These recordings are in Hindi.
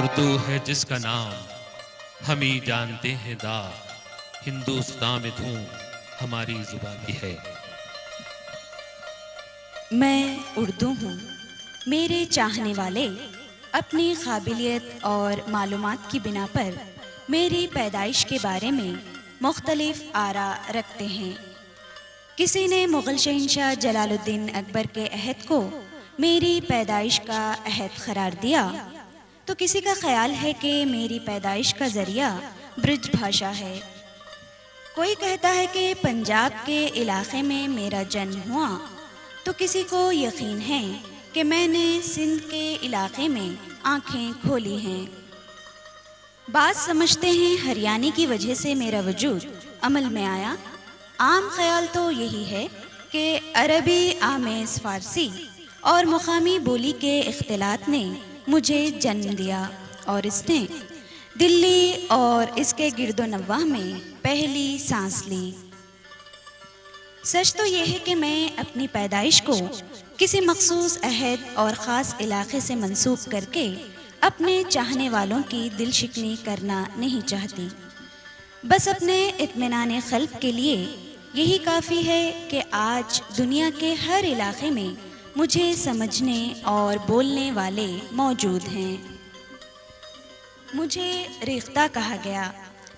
उर्दू है जिसका नाम हम ही जानते हैं दाग, हिंदुस्तान में धूम हमारी जुबान की है। मैं उर्दू हूँ। मेरे चाहने वाले अपनी काबिलियत और मालूमात की बिना पर मेरी पैदाइश के बारे में मुख्तलिफ आरा रखते हैं। किसी ने मुग़ल शहंशाह जलालुद्दीन अकबर के अहद को मेरी पैदाइश का अहद करार दिया, तो किसी का ख्याल है कि मेरी पैदाइश का ज़रिया ब्रिज भाषा है। कोई कहता है कि पंजाब के इलाक़े में मेरा जन्म हुआ, तो किसी को यकीन है कि मैंने सिंध के इलाक़े में आँखें खोली हैं। बात समझते हैं हरियाणी की वजह से मेरा वजूद अमल में आया। आम ख्याल तो यही है कि अरबी आमेज़ फ़ारसी और मुकामी बोली के इख्तिलात ने मुझे जन्म दिया और इसने दिल्ली और इसके गिरदोनवाह में पहली सांस ली। सच तो यह है कि मैं अपनी पैदाइश को किसी मखसूस अहद और ख़ास इलाक़े से मंसूब करके अपने चाहने वालों की दिल शिकनी करना नहीं चाहती। बस अपने इत्मीनान क़ल्ब के लिए यही काफ़ी है कि आज दुनिया के हर इलाक़े में मुझे समझने और बोलने वाले मौजूद हैं। मुझे रेख्ता कहा गया,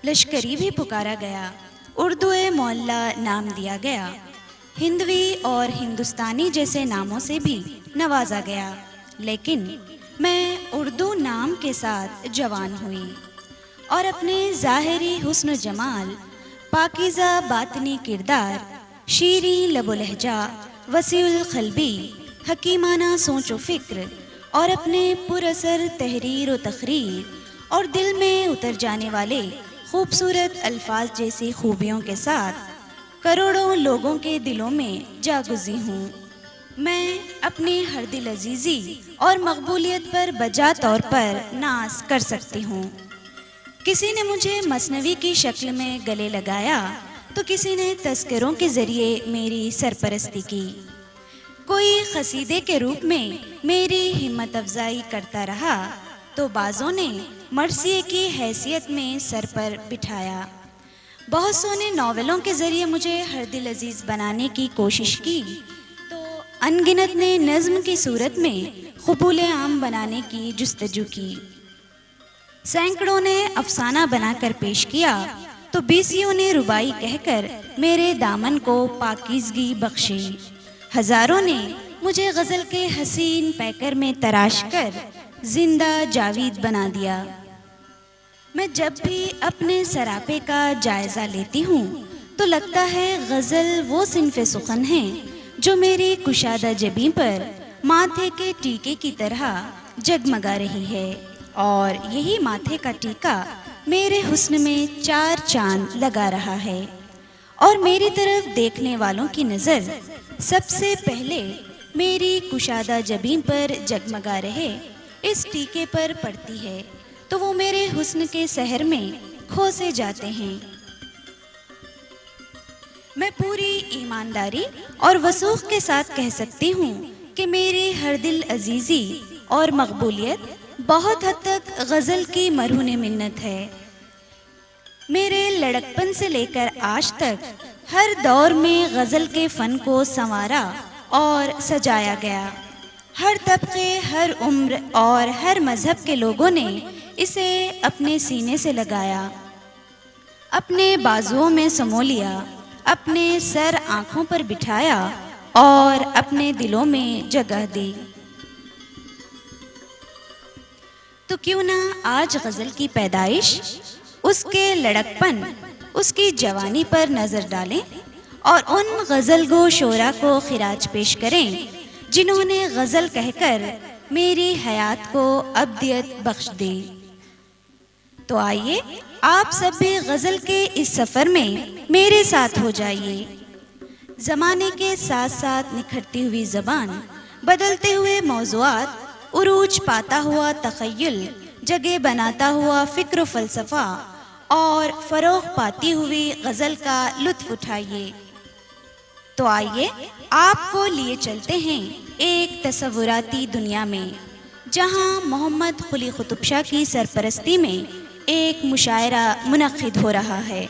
लश्करी भी पुकारा गया, उर्दू मोहल्ला नाम दिया गया, हिंदवी और हिंदुस्तानी जैसे नामों से भी नवाजा गया, लेकिन मैं उर्दू नाम के साथ जवान हुई और अपने ज़ाहिरी हुस्न जमाल, पाकीज़ा बातनी किरदार, शीरी लबो लहजा, वसीउल क़ल्बी, हकीमाना सोच व फ़िक्र और अपने पुरअसर तहरीर व तक़रीर और दिल में उतर जाने वाले खूबसूरत अल्फाज जैसी खूबियों के साथ करोड़ों लोगों के दिलों में जागुज़ी हूँ। मैं अपनी हर दिल अजीज़ी और मकबूलियत पर बजा तौर पर नाज कर सकती हूँ। किसी ने मुझे मसनवी की शक्ल में गले लगाया, तो किसी ने तस्करों के ज़रिए मेरी सरपरस्ती की। कोई क़सीदे के रूप में मेरी हिम्मत अफजाई करता रहा, तो बाज़ों ने मरसिए की हैसियत में सर पर बिठाया। बहुत सौ ने नावलों के ज़रिए मुझे हर दिल अजीज़ बनाने की कोशिश की, तो अनगिनत ने नज़्म की सूरत में क़बूल आम बनाने की जुस्तजू की। सैकड़ों ने अफसाना बनाकर पेश किया, तो बीसियों ने रुबाई कहकर मेरे दामन को पाकीज़गी बख्शी। हज़ारों ने मुझे गज़ल के हसीन पैकर में तराश कर जिंदा जावीद बना दिया। मैं जब भी अपने सरापे का जायज़ा लेती हूँ, तो लगता है गज़ल वो सिन्फ़े सुखन है जो मेरी कुशादा जबीं पर माथे के टीके की तरह जगमगा रही है, और यही माथे का टीका मेरे हुस्न में चार चांद लगा रहा है, और मेरी तरफ देखने वालों की नज़र सबसे पहले मेरी कुशादा जबीं पर जगमगा रहे इस टीके पर पड़ती है, तो वो मेरे हुस्न के सहर में खो से जाते हैं। मैं पूरी ईमानदारी और वसूख के साथ कह सकती हूँ कि मेरी हर दिल अजीज़ी और मकबूलियत बहुत हद तक गज़ल की मरहून मिन्नत है। मेरे लड़कपन से लेकर आज तक हर दौर में गज़ल के फ़न को संवारा और सजाया गया। हर तबके, हर उम्र और हर मज़हब के लोगों ने इसे अपने सीने से लगाया, अपने बाजुओं में समो लिया, अपने सर आँखों पर बिठाया और अपने दिलों में जगह दी। तो क्यों ना आज गज़ल की पैदाइश, उसके लड़कपन, उसकी जवानी पर नज़र डालें और उन गज़ल गो शोरा को खिराज पेश करें जिन्होंने गज़ल कहकर मेरी हयात को अब्दियत बख्श दी। तो आइए आप सब भी गज़ल के इस सफ़र में मेरे साथ हो जाइए। ज़माने के साथ साथ निखरती हुई ज़बान, बदलते हुए मौज़ूआत, उरूज पाता हुआ तख़य्युल, जगह बनाता हुआ फ़िक्र फ़लसफ़ा और फ़रोग़ पाती हुई गज़ल का लुत्फ़ उठाइए। तो आइए आपको लिए चलते हैं एक तसव्वुराती दुनिया में, जहां मोहम्मद कुली कुतुब शाह की सरपरस्ती में एक मुशायरा मुनक्किद हो रहा है।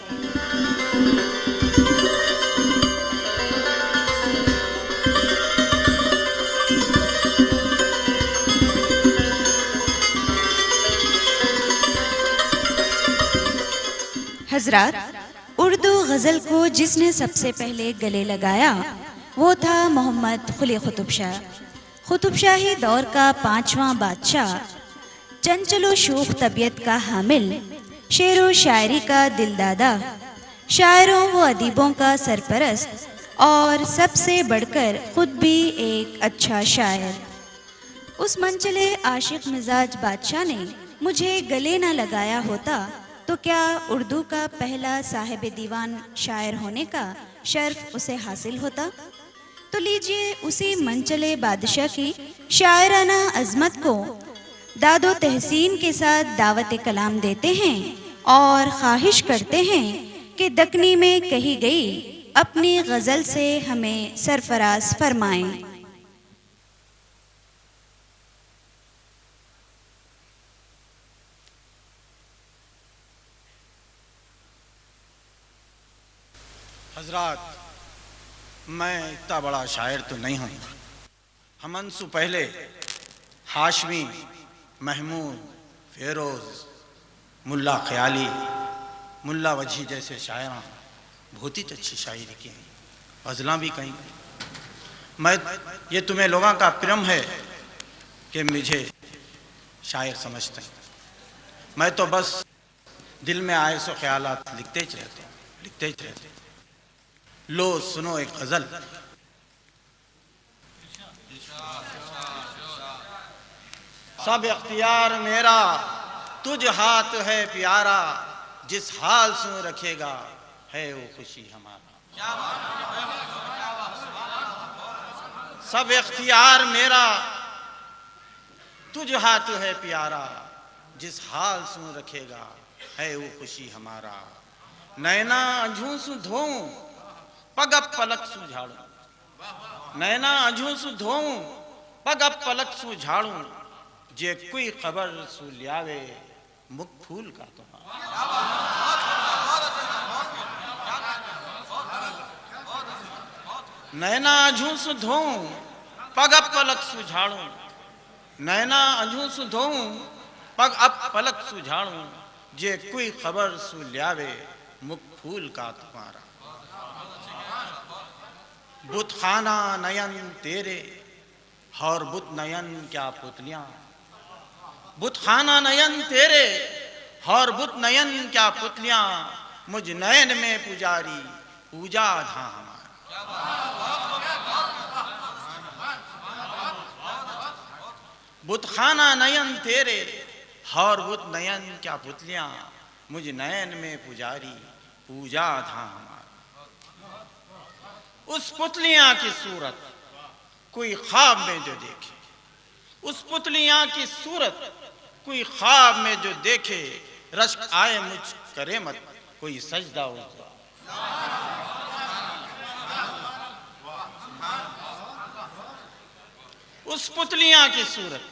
हजरात, उर्दू गज़ल को जिसने सबसे पहले गले लगाया वो था मोहम्मद कुली कुतुब शाह। कुतुब शाही दौर का 5वां बादशाह, चंचलो शूख तबीयत का हामिल, शेर व शायरी का दिलदादा, शायरों व अदीबों का सरपरस्त और सबसे बढ़कर खुद भी एक अच्छा शायर। उस मनचले आशिक मिजाज बादशाह ने मुझे गले न लगाया होता तो क्या उर्दू का पहला साहिब दीवान शायर होने का शर्फ उसे हासिल होता? तो लीजिए उसी मनचले बादशाह की शायराना अज़मत को दादो तहसीन के साथ दावत कलाम देते हैं और ख्वाहिश करते हैं कि दक्कनी में कही गई अपनी गज़ल से हमें सरफराज फरमाएं। हजरात, मैं इतना बड़ा शायर तो नहीं हूँ। हमनसु पहले हाशमी, महमूद, फेरोज़, मुल्ला ख्याली, मुल्ला वजी जैसे शायरां बहुत ही अच्छी शायरी की हैं, गज़लां भी कहीं। मैं ये तुम्हें लोगों का प्रेम है कि मुझे शायर समझते हैं। मैं तो बस दिल में आए सो ख्यालात लिखते ही रहते। लो सुनो एक गज़ल। सब इख्तियार मेरा तुझ हाथ है प्यारा, जिस हाल से रखेगा है वो खुशी हमारा। सब इख्तियार मेरा तुझ हाथ है प्यारा, जिस हाल से रखेगा है वो खुशी हमारा। नैना अंझू सु धोऊं पग पलक सु झाड़ू, नैना अंझू सु धोऊं पग पलक सु झाड़ू, जे कोई खबर सु लियावे मुख फूल का तुम्हारा। नैना अंझू सु धोऊं पग पलक सु झाड़ू, नैना अंझू सु धोऊं पग पलक सु झाड़ू, जे कोई खबर सु लियावे मुख फूल का तुम्हारा। बुतखाना नयन तेरे और बुत नयन क्या पुतलियां, बुतखाना नयन तेरे और बुत नयन क्या पुतलियां, मुझ नयन में पुजारी पूजा था हमारा। बुतखाना नयन तेरे और बुत नयन क्या पुतलियां, मुझ नयन में पुजारी पूजा था हमारा। उस पुतलियां की सूरत कोई ख्वाब में जो देखे, उस पुतलियां की सूरत कोई ख्वाब में जो देखे, रश्क आए मुझ करे मत कोई सजदा उजदा। उस पुतलियां की सूरत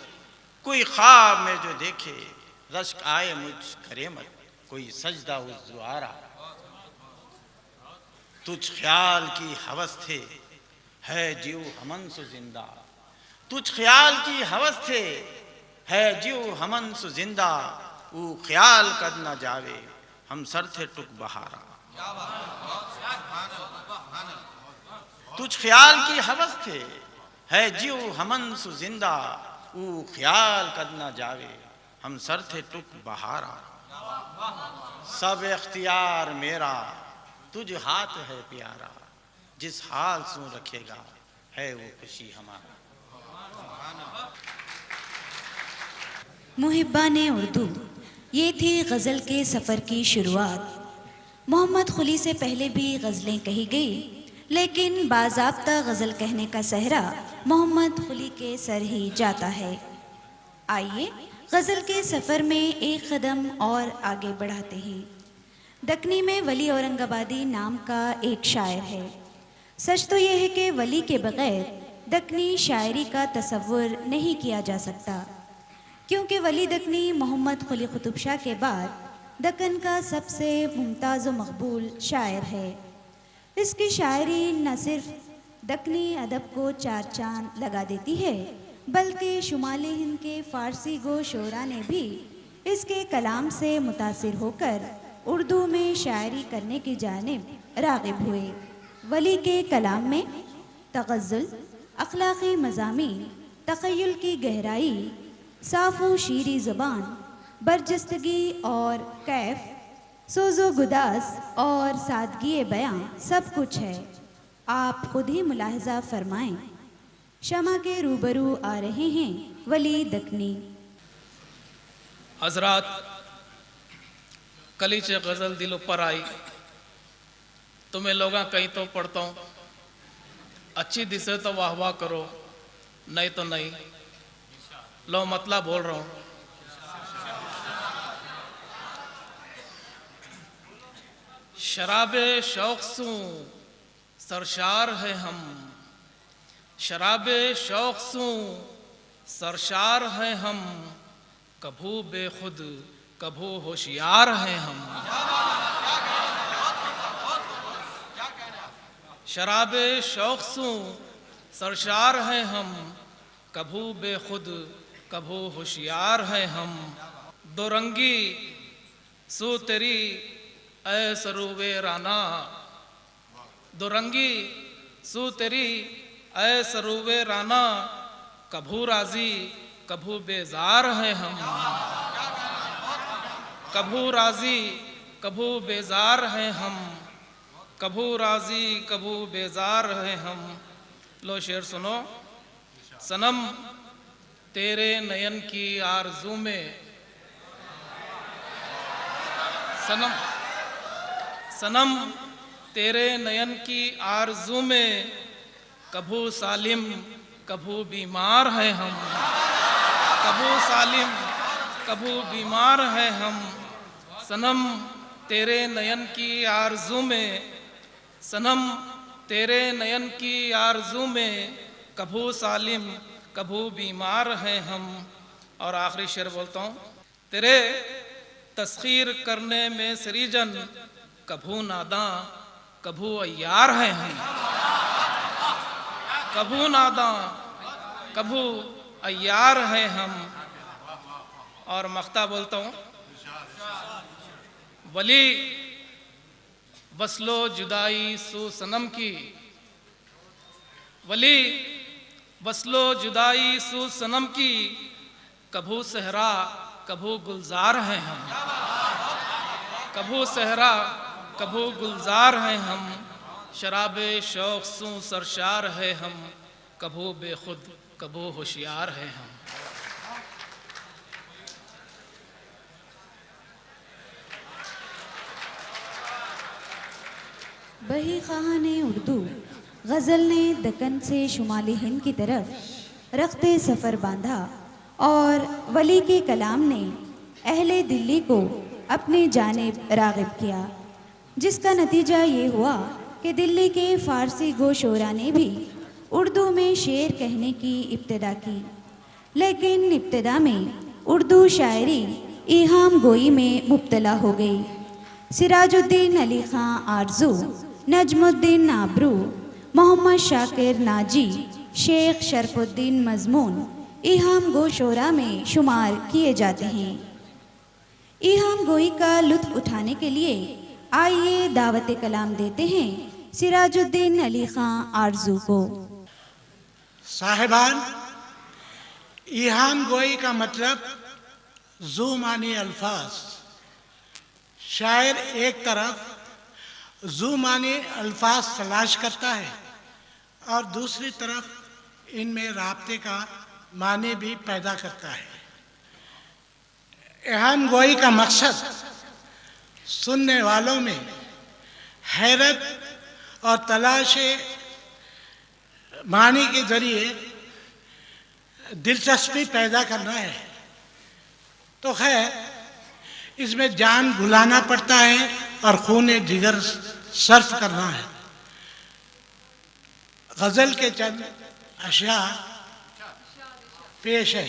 कोई ख्वाब में जो देखे, रश्क आए मुझ करे मत कोई सजदा उजवारा। तुझ ख्याल की हवस थे है जीव हमन सु जिंदा, तुझ ख्याल की हवस थे है जीव हमन सु जिंदा, वो ख्याल कद न जावे हम सर थे टुक बहारा। तुझ ख्याल की हवस थे है जीव हमन सु जिंदा, वो ख्याल कद न जावे हम सर थे टुक बहारा। सब इख्तियार मेरा तुझ हाथ है प्यारा, जिस हाल सु रखेगा है वो खुशी हमारा। मुहिब्बाने उर्दू, ये थी गज़ल के सफ़र की शुरुआत। मोहम्मद कुली से पहले भी गज़लें कही गई, लेकिन बाज़ाब्ता गज़ल कहने का सहरा मोहम्मद कुली के सर ही जाता है। आइए गज़ल के सफ़र में एक कदम और आगे बढ़ाते हैं। दक्कनी में वली औरंगाबादी नाम का एक शायर है। सच तो यह है कि वली के बग़ैर दक्कनी शायरी का तसव्वुर नहीं किया जा सकता। क्योंकि वली दक्कनी मोहम्मद कुली कुतुब शाह के बाद दक्कन का सबसे मुमताज़ व मकबूल शायर है। इसकी शायरी न सिर्फ दक्कनी अदब को चार चांद लगा देती है, बल्कि शुमाली हिंद के फ़ारसी गो शोरा ने भी इसके कलाम से मुतासिर होकर उर्दू में शायरी करने की जानिब राग़िब हुए। वली के कलाम में तग़ज़्ज़ुल, अखलाक़ी मज़ामीन, तख़य्युल की गहराई, साफ़ो शीरी ज़ुबान, बरजस्तगी और कैफ, सोज़ो गुदास और सादगी बयां सब कुछ है। आप खुद ही मुलाहज़ा फरमाएं। शमा के रूबरू आ रहे हैं वली दक्कनी। हजरात, कलीचे गज़ल दिल ऊपर आई, तुम्हें लोगा कहीं तो पढ़ता हूँ, अच्छी दिसे तो वाह वाह करो, नहीं तो नहीं। लो मतलब बोल रहा हूँ। शराबे शौक़ सू सरशार है हम, शराबे शौक़ सू सरशार है हम, कभू बेखुद कभू होशियार हैं हम। शराबे शौक़ सू सरशार हैं हम, कभू बेखुद कभू होशियार हैं हम। दो रंगी सू तेरी ऐ सरूवे राना, दो रंगी सू तेरी ऐ सरूवे राना, कभू राजी कभू बेजार हैं हम। कभू राजी कभू बेजार हैं हम, कभू राजी कभू बेजार हैं हम। लो शेर सुनो। सनम तेरे नयन की आरज़ू में, सनम सनम तेरे नयन की आरज़ू में, कभू सालिम कभू बीमार हैं हम। कभू सालिम कभू बीमार हैं हम। सनम तेरे नयन की आरज़ू में, सनम तेरे नयन की आरज़ू में, कभू सालिम कभू बीमार हैं हम। और आखिरी शेर बोलता हूँ। तेरे तस्खीर करने में सरीजन, कभू नादां कभू अय्यार हैं हम। कभू नादां कभू अय्यार हैं हम। और मख्ता बोलता हूँ। वली बसलो जुदाई सू सनम की, वली बसलो जुदाई सू सनम की, कभू सहरा कभू गुलजार हैं हम। कभू सहरा कभू गुलजार हैं हम। शराबे शौक़ सू सरशार है हम, कभू बेखुद कभू होशियार है हम। बही ख़ाने उर्दू गज़ल ने दक्कन से शुमाली हिंद की तरफ रख्ते सफ़र बांधा और वली के कलाम ने अहले दिल्ली को अपनी जानिब राग़िब किया, जिसका नतीजा ये हुआ कि दिल्ली के फ़ारसी गो शोरा ने भी उर्दू में शेर कहने की इब्तिदा की। लेकिन इब्तिदा में उर्दू शायरी इहाम गोई में मुब्तला हो गई। सिराजुद्दीन अली ख़ां आरज़ू, नजमुद्दीन आबरू, मोहम्मद शाकिर नाजी, शेख शरफुद्दीन मज़मून इहाम गो शोरा में शुमार किए जाते हैं। इहाम गोई का लुत्फ़ उठाने के लिए आइए दावत कलाम देते हैं सिराजुद्दीन अली ख़ां आरज़ू को। साहिबान, इहाम गोई का मतलब ज़ू मानी अल्फाज। शायर एक तरफ ज़ू मानी अल्फाज तलाश करता है और दूसरी तरफ इनमें राब्ते का मानी भी पैदा करता है। इहाम गोई का मकसद सुनने वालों में हैरत और तलाश मानी के जरिए दिलचस्पी पैदा करना है। तो खैर, इसमें जान भुलाना पड़ता है और खून जिगर सर्फ करना है। गज़ल के चंद अशआ पेश है।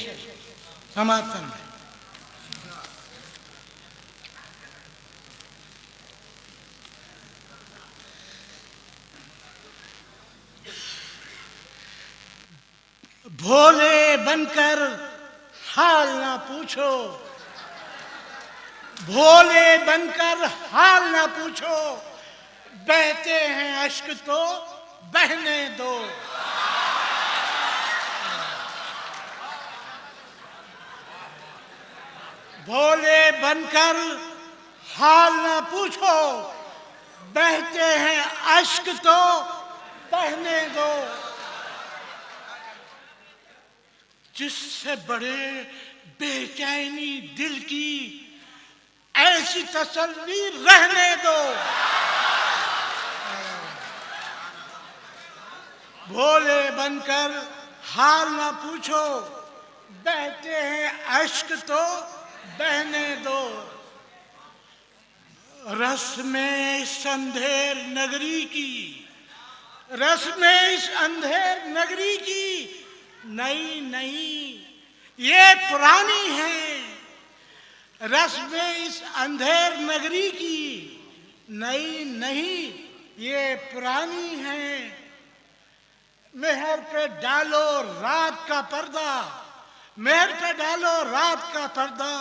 समाप्त फरमाएं। भोले बनकर हाल ना पूछो, भोले बनकर हाल ना पूछो, बहते हैं अश्क तो बहने दो। भोले बनकर हाल ना पूछो, बहते हैं अश्क तो बहने दो। जिससे बड़े बेचैनी दिल की ऐसी तसल्ली रहने दो। भोले बनकर हाल ना पूछो, बहते हैं अश्क तो बहने दो। रस में इस अंधेर नगरी की, रस में इस अंधेर नगरी की नई नई ये पुरानी है। रस में इस अंधेर नगरी की नई नई ये पुरानी है। मेहर पे डालो रात का पर्दा, मेहर पे डालो रात का पर्दा,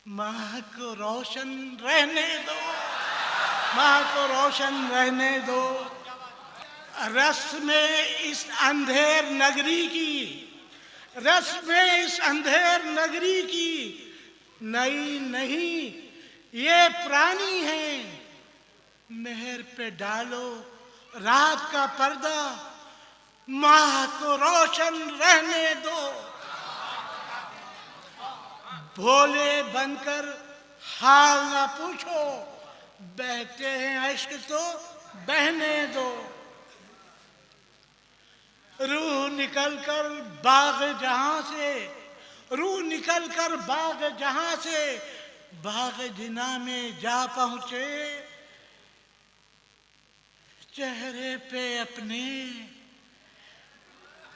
माह को रोशन रहने दो, माह को रोशन रहने दो। रस में इस अंधेर नगरी की, रस में इस अंधेर नगरी की नई नहीं ये पुरानी है। मेहर पे डालो रात का पर्दा, माह को रोशन रहने दो। भोले बनकर हाल ना पूछो, बहते हैं अश्क तो बहने दो। रूह निकल कर बाग जहां से, रूह निकल कर बाग जहां से बाग जिना में जा पहुंचे। चेहरे पे अपने,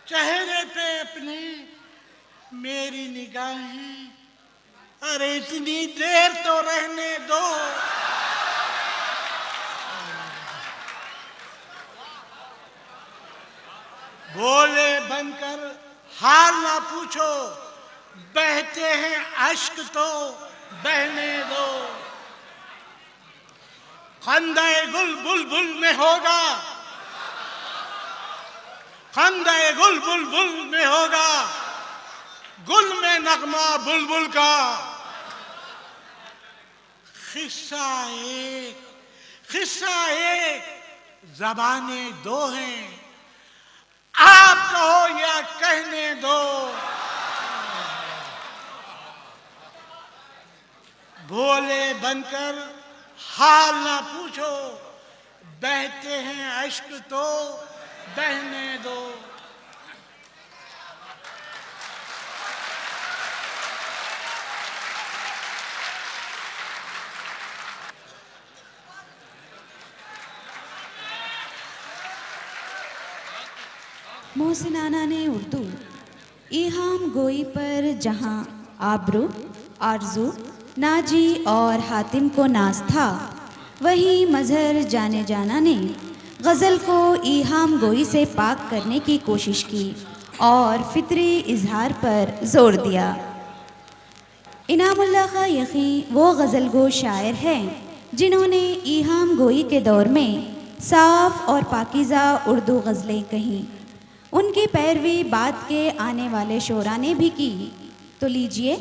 चेहरे पे अपने मेरी निगाहें, अरे इतनी देर तो रहने दो। भोले बनकर हाल ना पूछो, बहते हैं अश्क तो बहने दो। खंदे गुल बुलबुल में होगा, खंदे गुल बुलबुल में होगा, गुल में नगमा बुलबुल का। खिस्सा एक, खिस्सा एक, ज़बाने दो हैं, आप कहो या कहने दो। भोले बनकर हाल ना पूछो, बहते हैं अश्क तो बहने दो। मोहसिनाना ने उर्दू इहाम गोई पर जहाँ आबरू, आरजू, नाजी और हातिम को नाज था, वहीं मजहर जाने जाना ने गज़ल को इहाम गोई से पाक करने की कोशिश की और फितरी इजहार पर जोर दिया। इनामुल्लाह खां यकी वो गज़ल गो शायर हैं जिन्होंने इहाम गोई के दौर में साफ और पाकीज़ा उर्दू गज़लें कहीं। उनकी पैरवी बाद के आने वाले शोरा ने भी की। तो लीजिए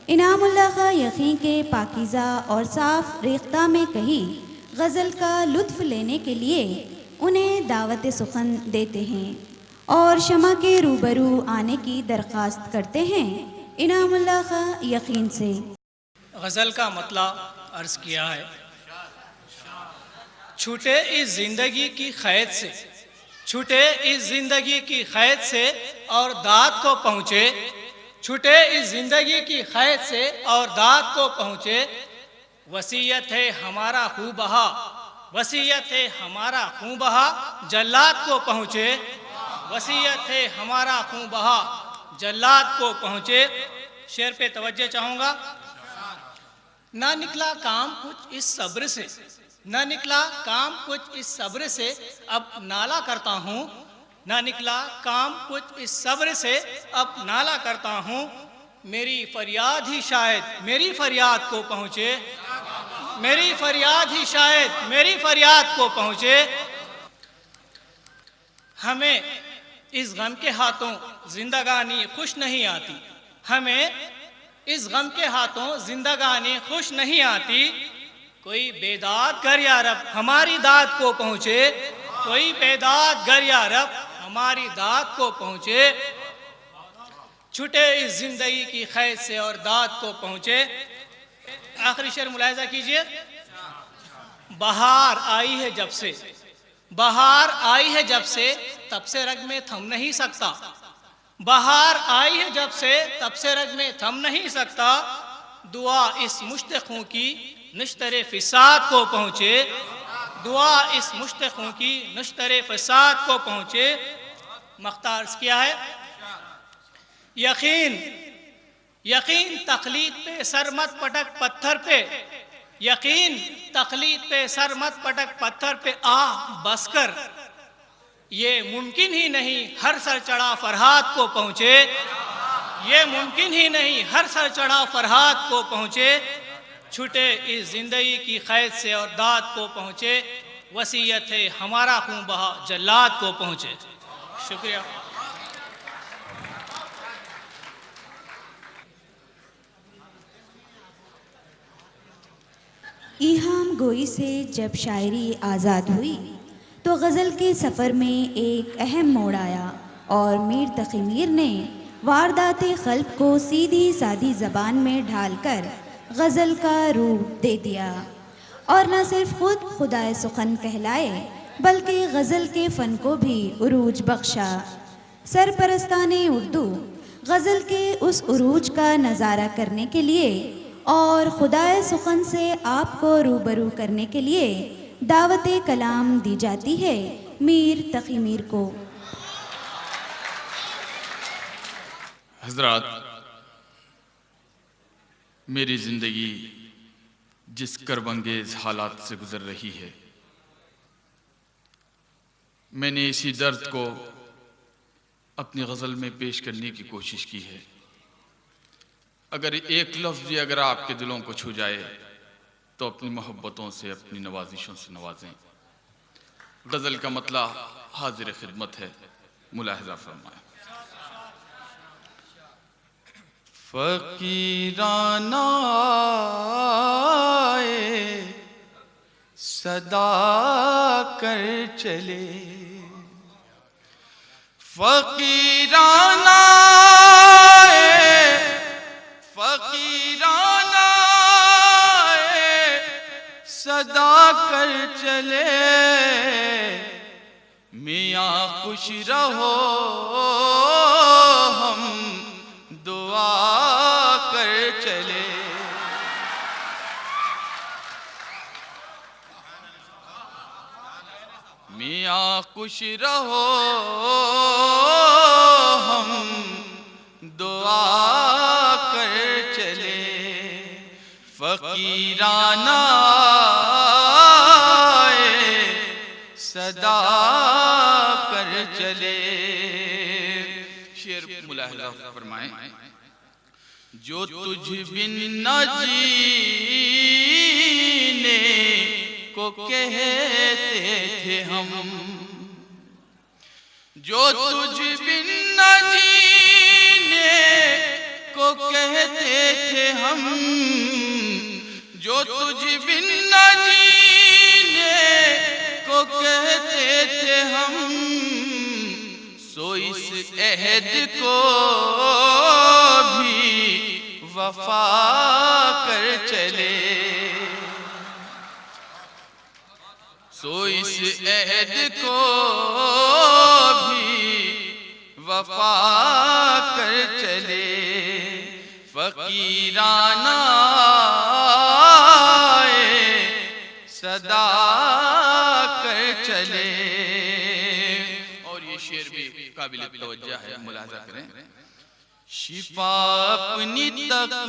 इनामुल्लाह खां यकी के पाकीज़ा और साफ रेख्ता में कही गज़ल का लुत्फ़ लेने के लिए उन्हें दावत सुखन देते हैं और शमा के रूबरू आने की दरख्वास्त करते हैं इनामुल्लाह खां यकीन से। गज़ल का मतलब अर्ज़ किया है, छूटे इस ज़िंदगी की क़ैद से, छूटे इस ज़िंदगी की क़ैद से और दाद को पहुँचे, छूटे इस ज़िंदगी की क़ैद से और दाद को पहुँचे। वसीयत है हमारा खूब बहा, वसीयत है हमारा खूब बहा, जल्लाद को पहुँचे। वसीयत है हमारा खूब बहा, जल्लाद को पहुँचे। शेर पे तवज्जो चाहूँगा। ना निकला काम कुछ इस सब्र से, ना निकला काम कुछ इस सब्र से, अब नाला करता हूँ। ना निकला काम कुछ इस सब्र से, अब नाला करता हूँ। मेरी फरियाद ही शायद मेरी फरियाद को पहुँचे, मेरी फरियाद ही शायद मेरी फरियाद को पहुँचे। हमें इस गम के हाथों जिंदगानी खुश नहीं आती, हमें इस गम के हाथों जिंदगानी खुश नहीं आती। कोई बेदाद गर या रब हमारी दाद को पहुँचे, कोई बेदाद गर या रब हमारी दाद को पहुँचे। छुटे इस जिंदगी की खैर से और दाद को पहुँचे। आखिरी शेर मुलाहिजा कीजिए। बहार आई है जब से, बहार आई है जब से, तब से रग में थम नहीं सकता। बहार आई है जब से, तब से रग में थम नहीं सकता। दुआ इस मुश्तक़ों की नश्तरे फिसाद को पहुँचे, दुआ इस मुश्तक़ों की नश्तरे फिसाद को पहुँचे। मख्तार क्या है? यकीन यकीन तकलीद पे सर मत पटक पत्थर पे, यकीन तकलीद पे सर मत पटक पत्थर पे, आ बस कर। ये मुमकिन ही नहीं हर सर चढ़ा फरहाद को पहुँचे, ये मुमकिन ही नहीं हर सर चढ़ा फरहाद को पहुँचे। छुटे इस जिंदगी की खैर से और दाद को पहुँचे। वसीयत है हमारा खून बहा जल्लाद को पहुँचे। शुक्रिया। इल्हाम गोई से जब शायरी आज़ाद हुई तो गज़ल के सफ़र में एक अहम मोड़ आया और मीर तक़ी मीर ने वारदाते क़ल्ब को सीधी सादी ज़बान में ढालकर गज़ल का रूप दे दिया और न सिर्फ खुद खुदाए सुखन कहलाए बल्कि गज़ल के फ़न को भी उरूज बख्शा। सरपरस्ताने उर्दू गज़ल के उस उरूज का नज़ारा करने के लिए और खुदाए सुखन से आपको रूबरू करने के लिए दावते कलाम दी जाती है मीर तक़ी मीर को। हज़रात, मेरी ज़िंदगी जिस कर्बंगेज़ हालात से गुज़र रही है, मैंने इसी दर्द को अपनी गज़ल में पेश करने की कोशिश की है। अगर एक लफ्ज़ भी अगर आपके दिलों को छू जाए तो अपनी मोहब्बतों से, अपनी नवाजिशों से नवाजें। गज़ल का मतला हाजिर खिदमत है, मुलाहिज़ा फरमाएं। फ़कीराना आए सदा कर चले, फ़कीराना फ़कीराना सदा कर चले। मियाँ खुश रहो हम दुआ कर चले। मियाँ खुश रहो हम दुआ कर चले। फ़कीराना सदा कर चले। शेर मुलाहिज़ा फरमाएं। जो तुझ बिन न जीने को कहते थे हम, जो तुझ बिन न जीने को कहते थे हम, जो तुझ बिन न जीने को कहते थे हम, सो इस अहद को भी वफा कर चले। सो इस अहद को भी वफा कर चले। फ़कीराना सदा कर चले। और ये शेर भी काबिल तवज्जो है, मुलाहिज़ा करें। शिफा अपनी तकदीर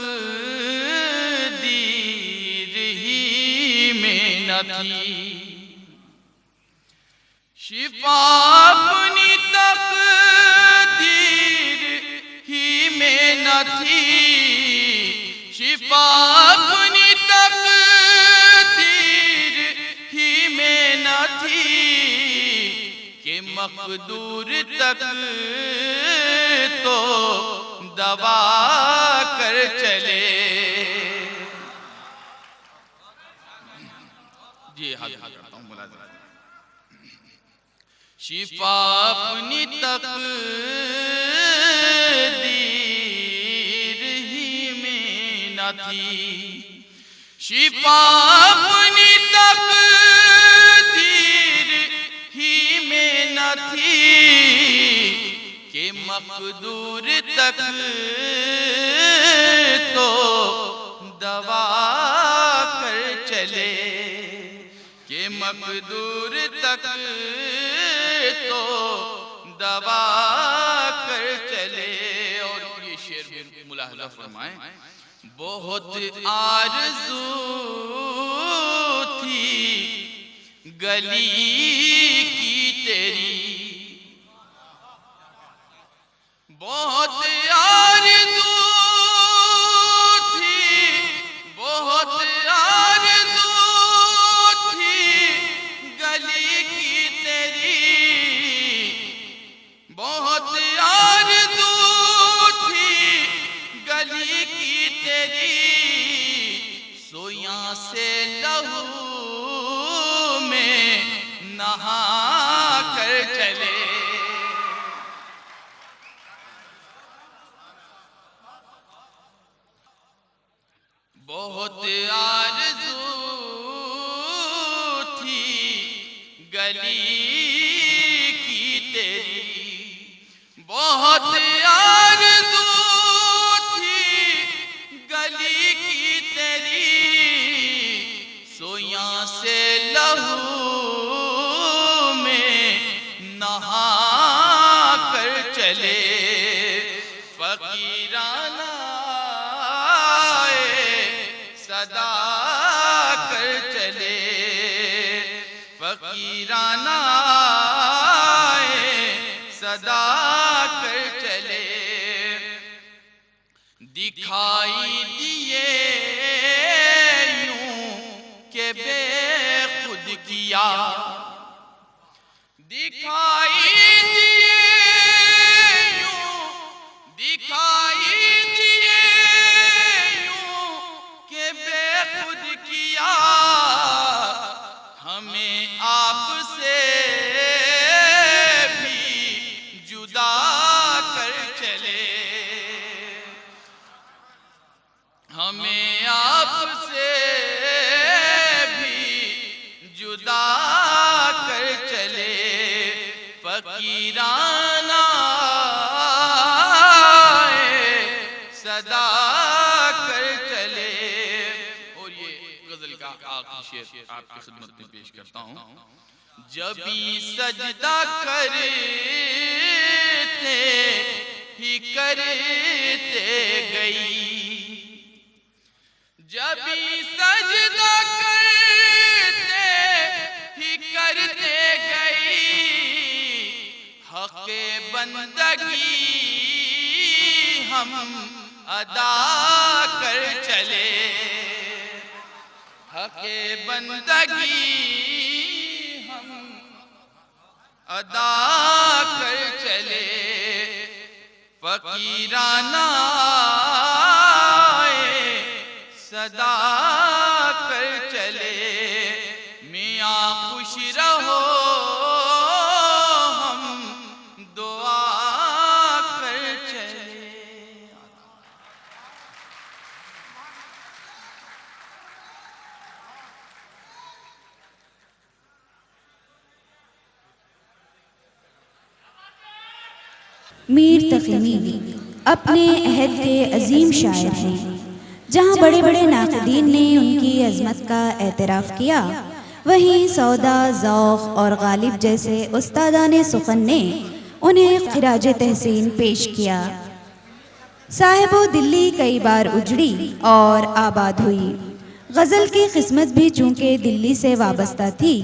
ही में न थी, शिफा अपनी तकदीर ही में न थी, शिफा अपनी तकदीर ही में न थी, कि मकदूर तक तो दबा कर चले। जी हाथ करता हूं, मुलाज़िम। शिफा अपनी तकदीर ही में न थी, शिफा अपनी तकदीर ही में न थी, कि मकदूर तक तो दबा कर चले, कि मकदूर तक तो दबा कर चले। और ये शेर भी मुलाहजा फरमाएं, बहुत आरज़ू थी गली की तेरी, बहुत आरज़ू थी, बहुत आरज़ू थी गली की तेरी, बहुत आरज़ू थी गली की तेरी, सोया से लहू में नहा कर चले। बहुत आरज़ू थी गली की तेरी, बहुत आरज़ू थी गली की तेरी, सोया से लहू में नहा कर चले। फकीराना सदा कर चले, फकीराना सदा कर चले, दिखाई दिए यूं के बेखुद किया, दिखाई दिए यूं, दिखाई दिए यूं के बेखुद किया, हमें आपसे भी जुदा कर चले, हमें आपसे भी जुदा कर चले। फकीराना सदा कर चले। और ये गजल का आखिरी शेर आपकी खिदमत में पेश करता हूं। जब भी सजदा करते ही करते गई, जब भी सजदा करते ही करते गई, हक़े बंदगी हम अदा कर चले, हक़े बंदगी हम अदा कर चले। फकीराना सदा कर चले, मियाँ खुश रहो हम दुआ कर चले। मीर तक़ी मीर अपने अहद के अजीम शायर हैं। जहाँ बड़े बड़े नाक़दीन ने उनकी अज़मत का एतराफ़ किया, वहीं सौदा, ज़ौक़ और गालिब जैसे उस्तादाने सुख़न ने उन्हें ख़िराज तहसीन पेश किया। साहिबो दिल्ली कई बार उजड़ी और आबाद हुई। गज़ल की किस्मत भी चूँकि दिल्ली से वाबस्ता थी,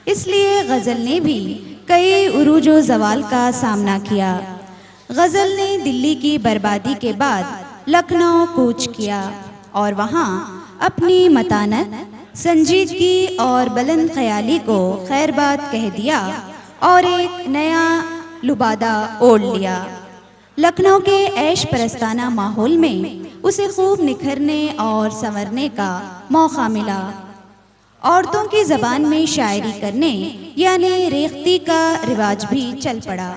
इसलिए गज़ल ने भी कई उरूज व ज़वाल का सामना किया। गज़ल ने दिल्ली की बर्बादी के बाद लखनऊ कूच किया और वहाँ अपनी मतानत, संजीदगी और बुलंद ख्याली को खैरबाद कह दिया और एक नया लुबादा ओढ़ लिया। लखनऊ के ऐश परस्ताना माहौल में उसे खूब निखरने और संवरने का मौका मिला। औरतों की ज़बान में शायरी करने यानी रेख्ती का रिवाज भी चल पड़ा,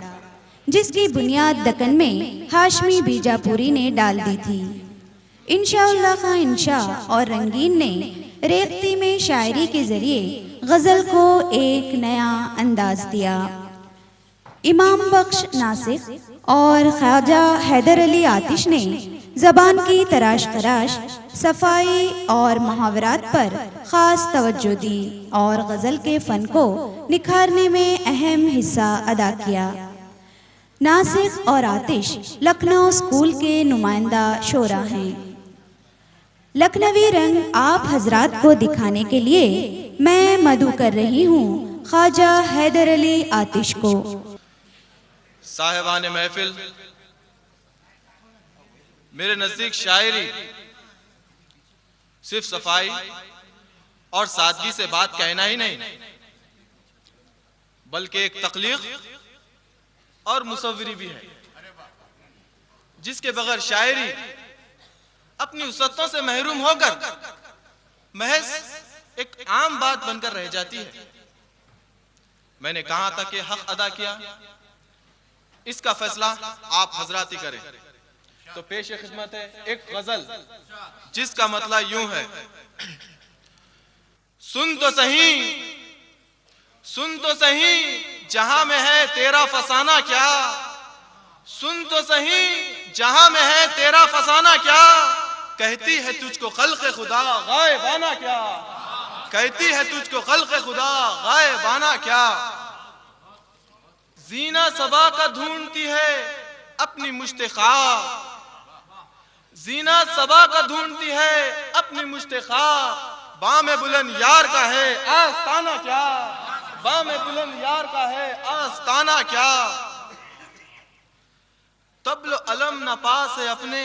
जिसकी बुनियाद दक्कन में हाशमी बीजापुरी ने डाल दी थी। इंशाअल्लाह खां इंशा और रंगीन ने रेख्ती में शायरी के ज़रिए गज़ल को एक नया अंदाज दिया। इमाम बख्श नासिक और ख्वाजा हैदर अली आतिश ने ज़बान की तराश खराश, सफाई और मुहावरात पर ख़ास तवज्जो दी और गज़ल के फ़न को निखारने में अहम हिस्सा अदा किया। नासिक और आतिश लखनऊ स्कूल के नुमाइंदा शोरा हैं। लखनवी रंग आप हजरात को दिखाने के लिए मैं मदू कर रही हूँ ख्वाजा हैदर अली आतिश को। साहिबान महफिल, मेरे नज़दीक शायरी सिर्फ सफाई और सादगी से बात कहना ही नहीं, बल्कि एक तख्लीक और मुसव्विरी भी है, जिसके बगैर शायरी अपनी उसतों से महरूम होकर महज एक आम बात बनकर रह जाती है। मैंने कहा था कि हक अदा किया, इसका फैसला आप हजरात ही करें। तो पेश खिदमत है एक गजल जिसका मतलब यूं है। सुन तो सही जहां में है तेरा फसाना क्या, सुन तो सही जहां में है तेरा फसाना क्या, कहती है तुझको खल्क़ खुदा गायबाना क्या, कहती है तुझको खल्क़ खुदा गायबाना क्या। जीना सबा का ढूंढती है अपनी मुश्तिखा, जीना सबा का ढूंढती है अपनी मुश्तिखा, बामे बुलंद यार का है आस्ताना क्या, बामे बुलंद यार का है आस्ताना क्या। तबलो अलम न पास है अपने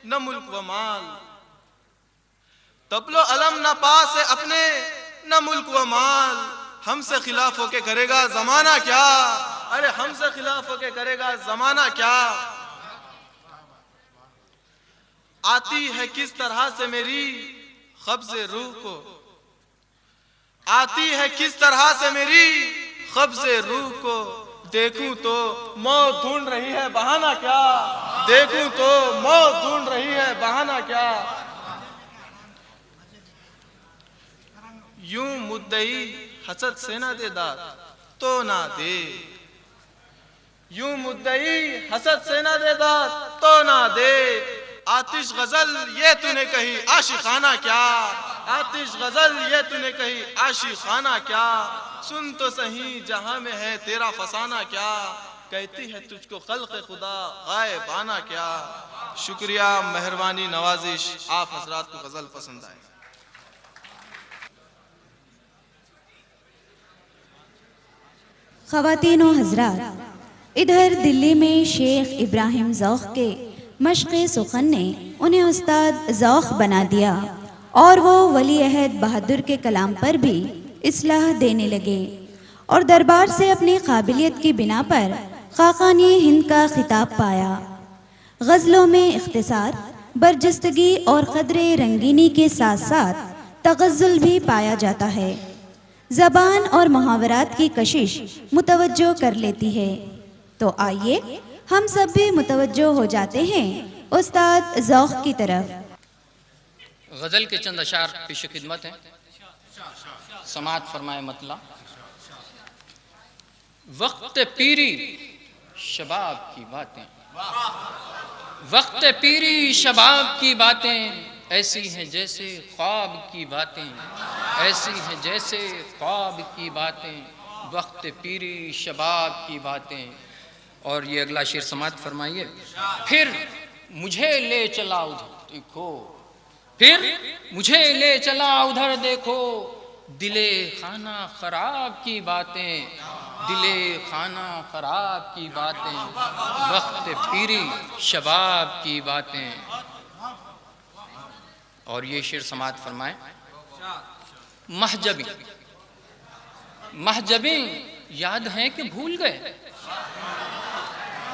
न मुल्क व माल, तबलो अलम न पास है अपने न मुल्क व माल, हमसे खिलाफ होके करेगा जमाना क्या, अरे हमसे खिलाफ होके करेगा जमाना क्या। आती है किस तरह से मेरी क़ब्ज़े रूह को, आती है किस तरह से मेरी क़ब्ज़े रूह को, देखूं तो मौत ढूंढ रही है बहाना क्या, देखूं तो मौत ढूंढ रही है बहाना क्या। यूं मुद्दई हसद से ना दे दाद तो ना दे, यूं मुद्दई हसद से ना दे दाद तो ना दे। आतिश गजल ये तूने कही आशिकाना क्या, आतिश गजल ये तूने कही आशिकाना क्या। सुन तो सही जहां में है तेरा फसाना क्या, कहती है तुझको खल्क़ खुदा गायबाना क्या। शुक्रिया, मेहरबानी, नवाजिश। आप हजरात को गजल पसंद आए। ख़वातीन व हज़रात, इधर दिल्ली में शेख इब्राहिम ज़ौक़ के मश्क़े सुखन ने उन्हें उस्ताद ज़ौक़ बना दिया और वो वली अहद बहादुर के कलाम पर भी इस्लाह देने लगे और दरबार से अपनी काबिलियत की बिना पर खाकानी हिंद का खिताब पाया। गज़लों में इख्तिसार, बरजस्तगी और क़द्रे रंगीनी के साथ साथ तग़ज़्ज़ुल भी पाया जाता है। ज़बान और मुहावरात की कशिश मुतवज्जो कर लेती है। तो आइए हम सब भी मुतवज्जो हो जाते हैं उस्ताद ज़ौक़ की तरफ। गज़ल के चंद अशार पेश खिदमत हैं, समात फरमाए मतला। वक्त पीरी शबाब की बातें, वक्त पीरी शबाब की बातें ऐसी हैं जैसे ख्वाब की बातें, ऐसी हैं जैसे ख्वाब की बातें, वक्त पीरी शबाब की बातें। और ये अगला शेर समात फरमाइए। मुझे ले चला उधर देखो, फिर मुझे ले चला उधर देखो, दिले खाना खराब की बातें, दिले खाना खराब की बातें, वक्त पीरी शबाब की बातें। और ये शेर समात फरमाए, महजबी महजबी याद हैं कि भूल गए,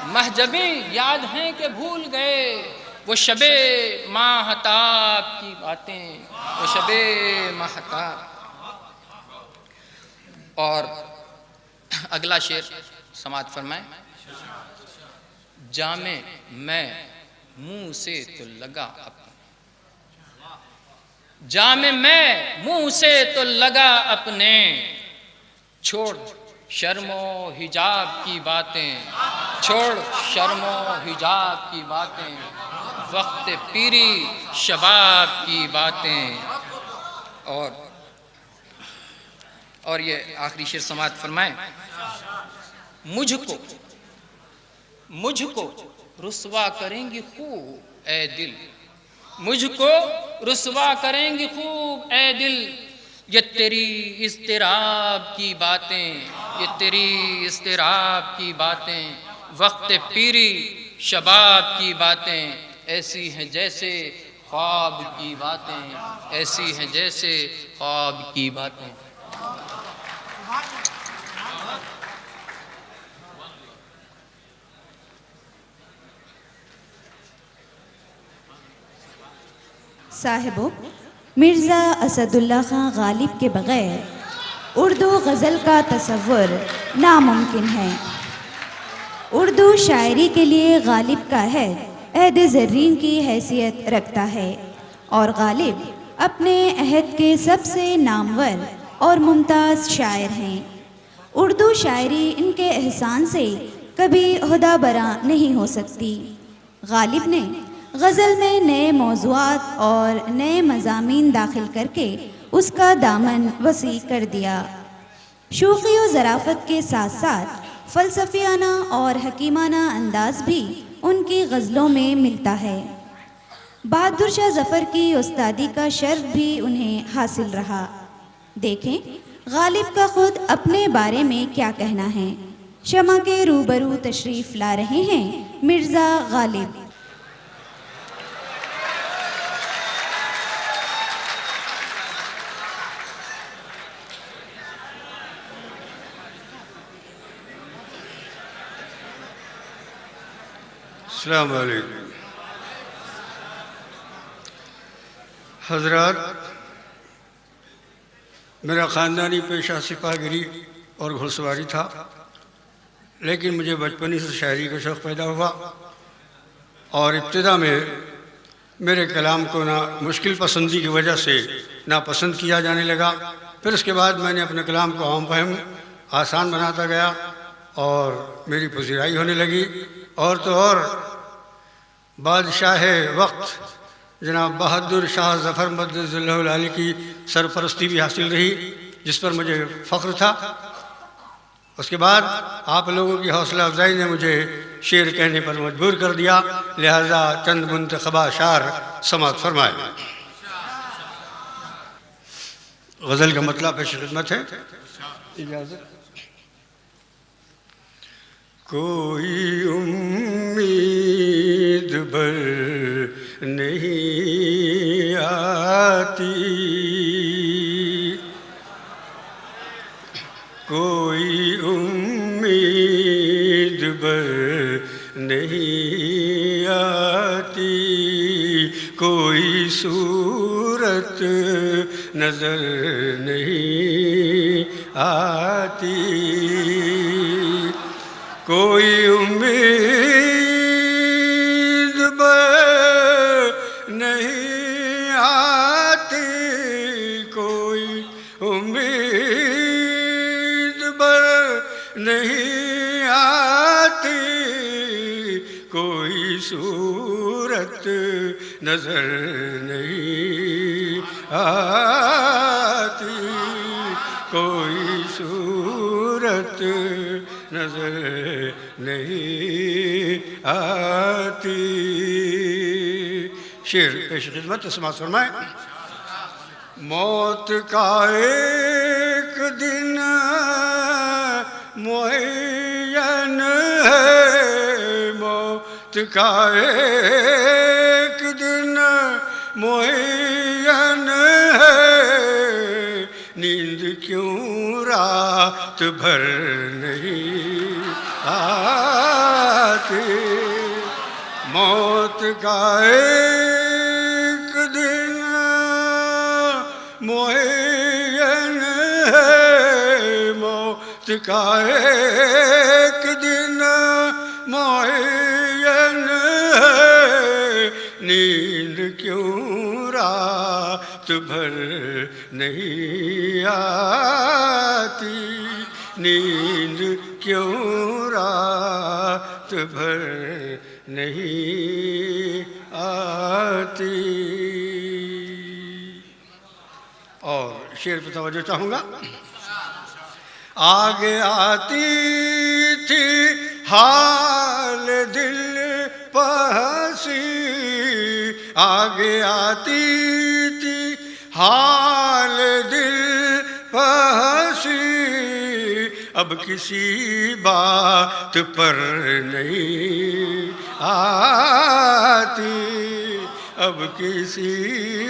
महजबी याद हैं कि भूल गए, वो शबे माहताब की बातें, वो शबे माहताब। और अगला शेर समात फरमाए, जामे मैं मुंह से तो लगा अपने, जामे मैं मुंह से तो लगा अपने, छोड़ शर्मो हिजाब की बातें, छोड़ शर्मो हिजाब की बातें, वक्त पीरी शबाब की बातें। और ये आखिरी शेर समात फरमाए, मुझको मुझको रुस्वा करेंगी खूब ए दिल, मुझको रुस्वा करेंगी खूब ए दिल, ये तेरी इस्तिराब की बातें, ये तेरी इस्तिराब की बातें, वक्त पीरी शबाब की बातें, ऐसी हैं जैसे ख्वाब की बातें, ऐसी हैं जैसे ख्वाब की बातें। साहिबो, मिर्ज़ा असदुल्ला खां गालिब के बग़ैर उर्दू गज़ल का तसव्वुर नामुमकिन है। उर्दू शायरी के लिए गालिब का अहद ज़र्रीन की हैसियत रखता है और गालिब अपने अहद के सबसे नामवर और मुमताज़ शायर हैं। उर्दू शायरी इनके एहसान से कभी ओहदा बरा नहीं हो सकती। गालिब ने गज़ल में नए मौज़ूआत और नए मज़ामीन दाखिल करके उसका दामन वसी कर दिया। शूख़ी और ज़राफ़त के साथ साथ फ़लसफ़ियाना और हकीमाना अंदाज़ भी उनकी गज़लों में मिलता है। बहादुर शाह ज़फ़र की उस्तादी का शर्फ़ भी उन्हें हासिल रहा। देखें गालिब का ख़ुद अपने बारे में क्या कहना है। शमा के रूबरू तशरीफ़ ला रहे हैं मिर्ज़ा गालिब। अस्सलाम वालेकुम हज़रात, मेरा ख़ानदानी पेशा सिपाहीगिरी और घुड़सवारी था, लेकिन मुझे बचपन ही से शायरी का शौक़ पैदा हुआ और इब्तिदा में मेरे कलाम को ना मुश्किल पसंदी की वजह से नापसंद किया जाने लगा। फिर उसके बाद मैंने अपने कलाम को आम फहम आसान बनाता गया और मेरी पजीराई होने लगी। और तो और बादशाह वक्त जनाब बहादुर शाह ज़फ़र मद्दज़ल्लहु अलैहि की सरपरस्ती भी हासिल रही, जिस पर मुझे फ़ख्र था। उसके बाद आप लोगों की हौसला अफजाई ने मुझे शेर कहने पर मजबूर कर दिया, लिहाजा चंद मुंतखबा शार समात फरमाए। गज़ल का मतलब पेश खिदमत है। इजाज़त। कोई उम्मीद भर नहीं आती, कोई उम्मीद भर नहीं आती, कोई सूरत नजर नहीं आती, कोई उम्मीद नहीं आती, कोई उम्मीद नहीं आती, कोई सूरत नजर नहीं आती, कोई सूरत नजर नहीं आती। शेर पेश खिदमत समाज फरमाए। मौत का एक दिन मुअय्यन है, मौत का एक दिन मुअय्यन है, नींद क्यों रात भर नहीं आती। मौत का एक दिन मुअय्यन है, मौत का एक दिन मुअय्यन है, नींद क्यों रात भर नहीं आती, नींद क्यों रात भर नहीं आती। और शेर पे तवज्जो चाहूँगा। आगे आती थी हाल दिल पहसी, आगे आती थी हाल दिल पहसी, अब किसी बात पर नहीं आती, अब किसी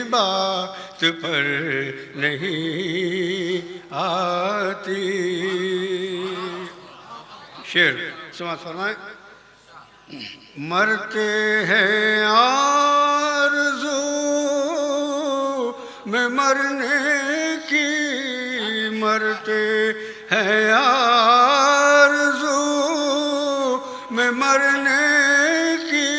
बात पर नहीं आती। शेर समाज फरमाए। मरते हैं आरज़ू में मरने की, मरते हैं आरज़ू में मरने की,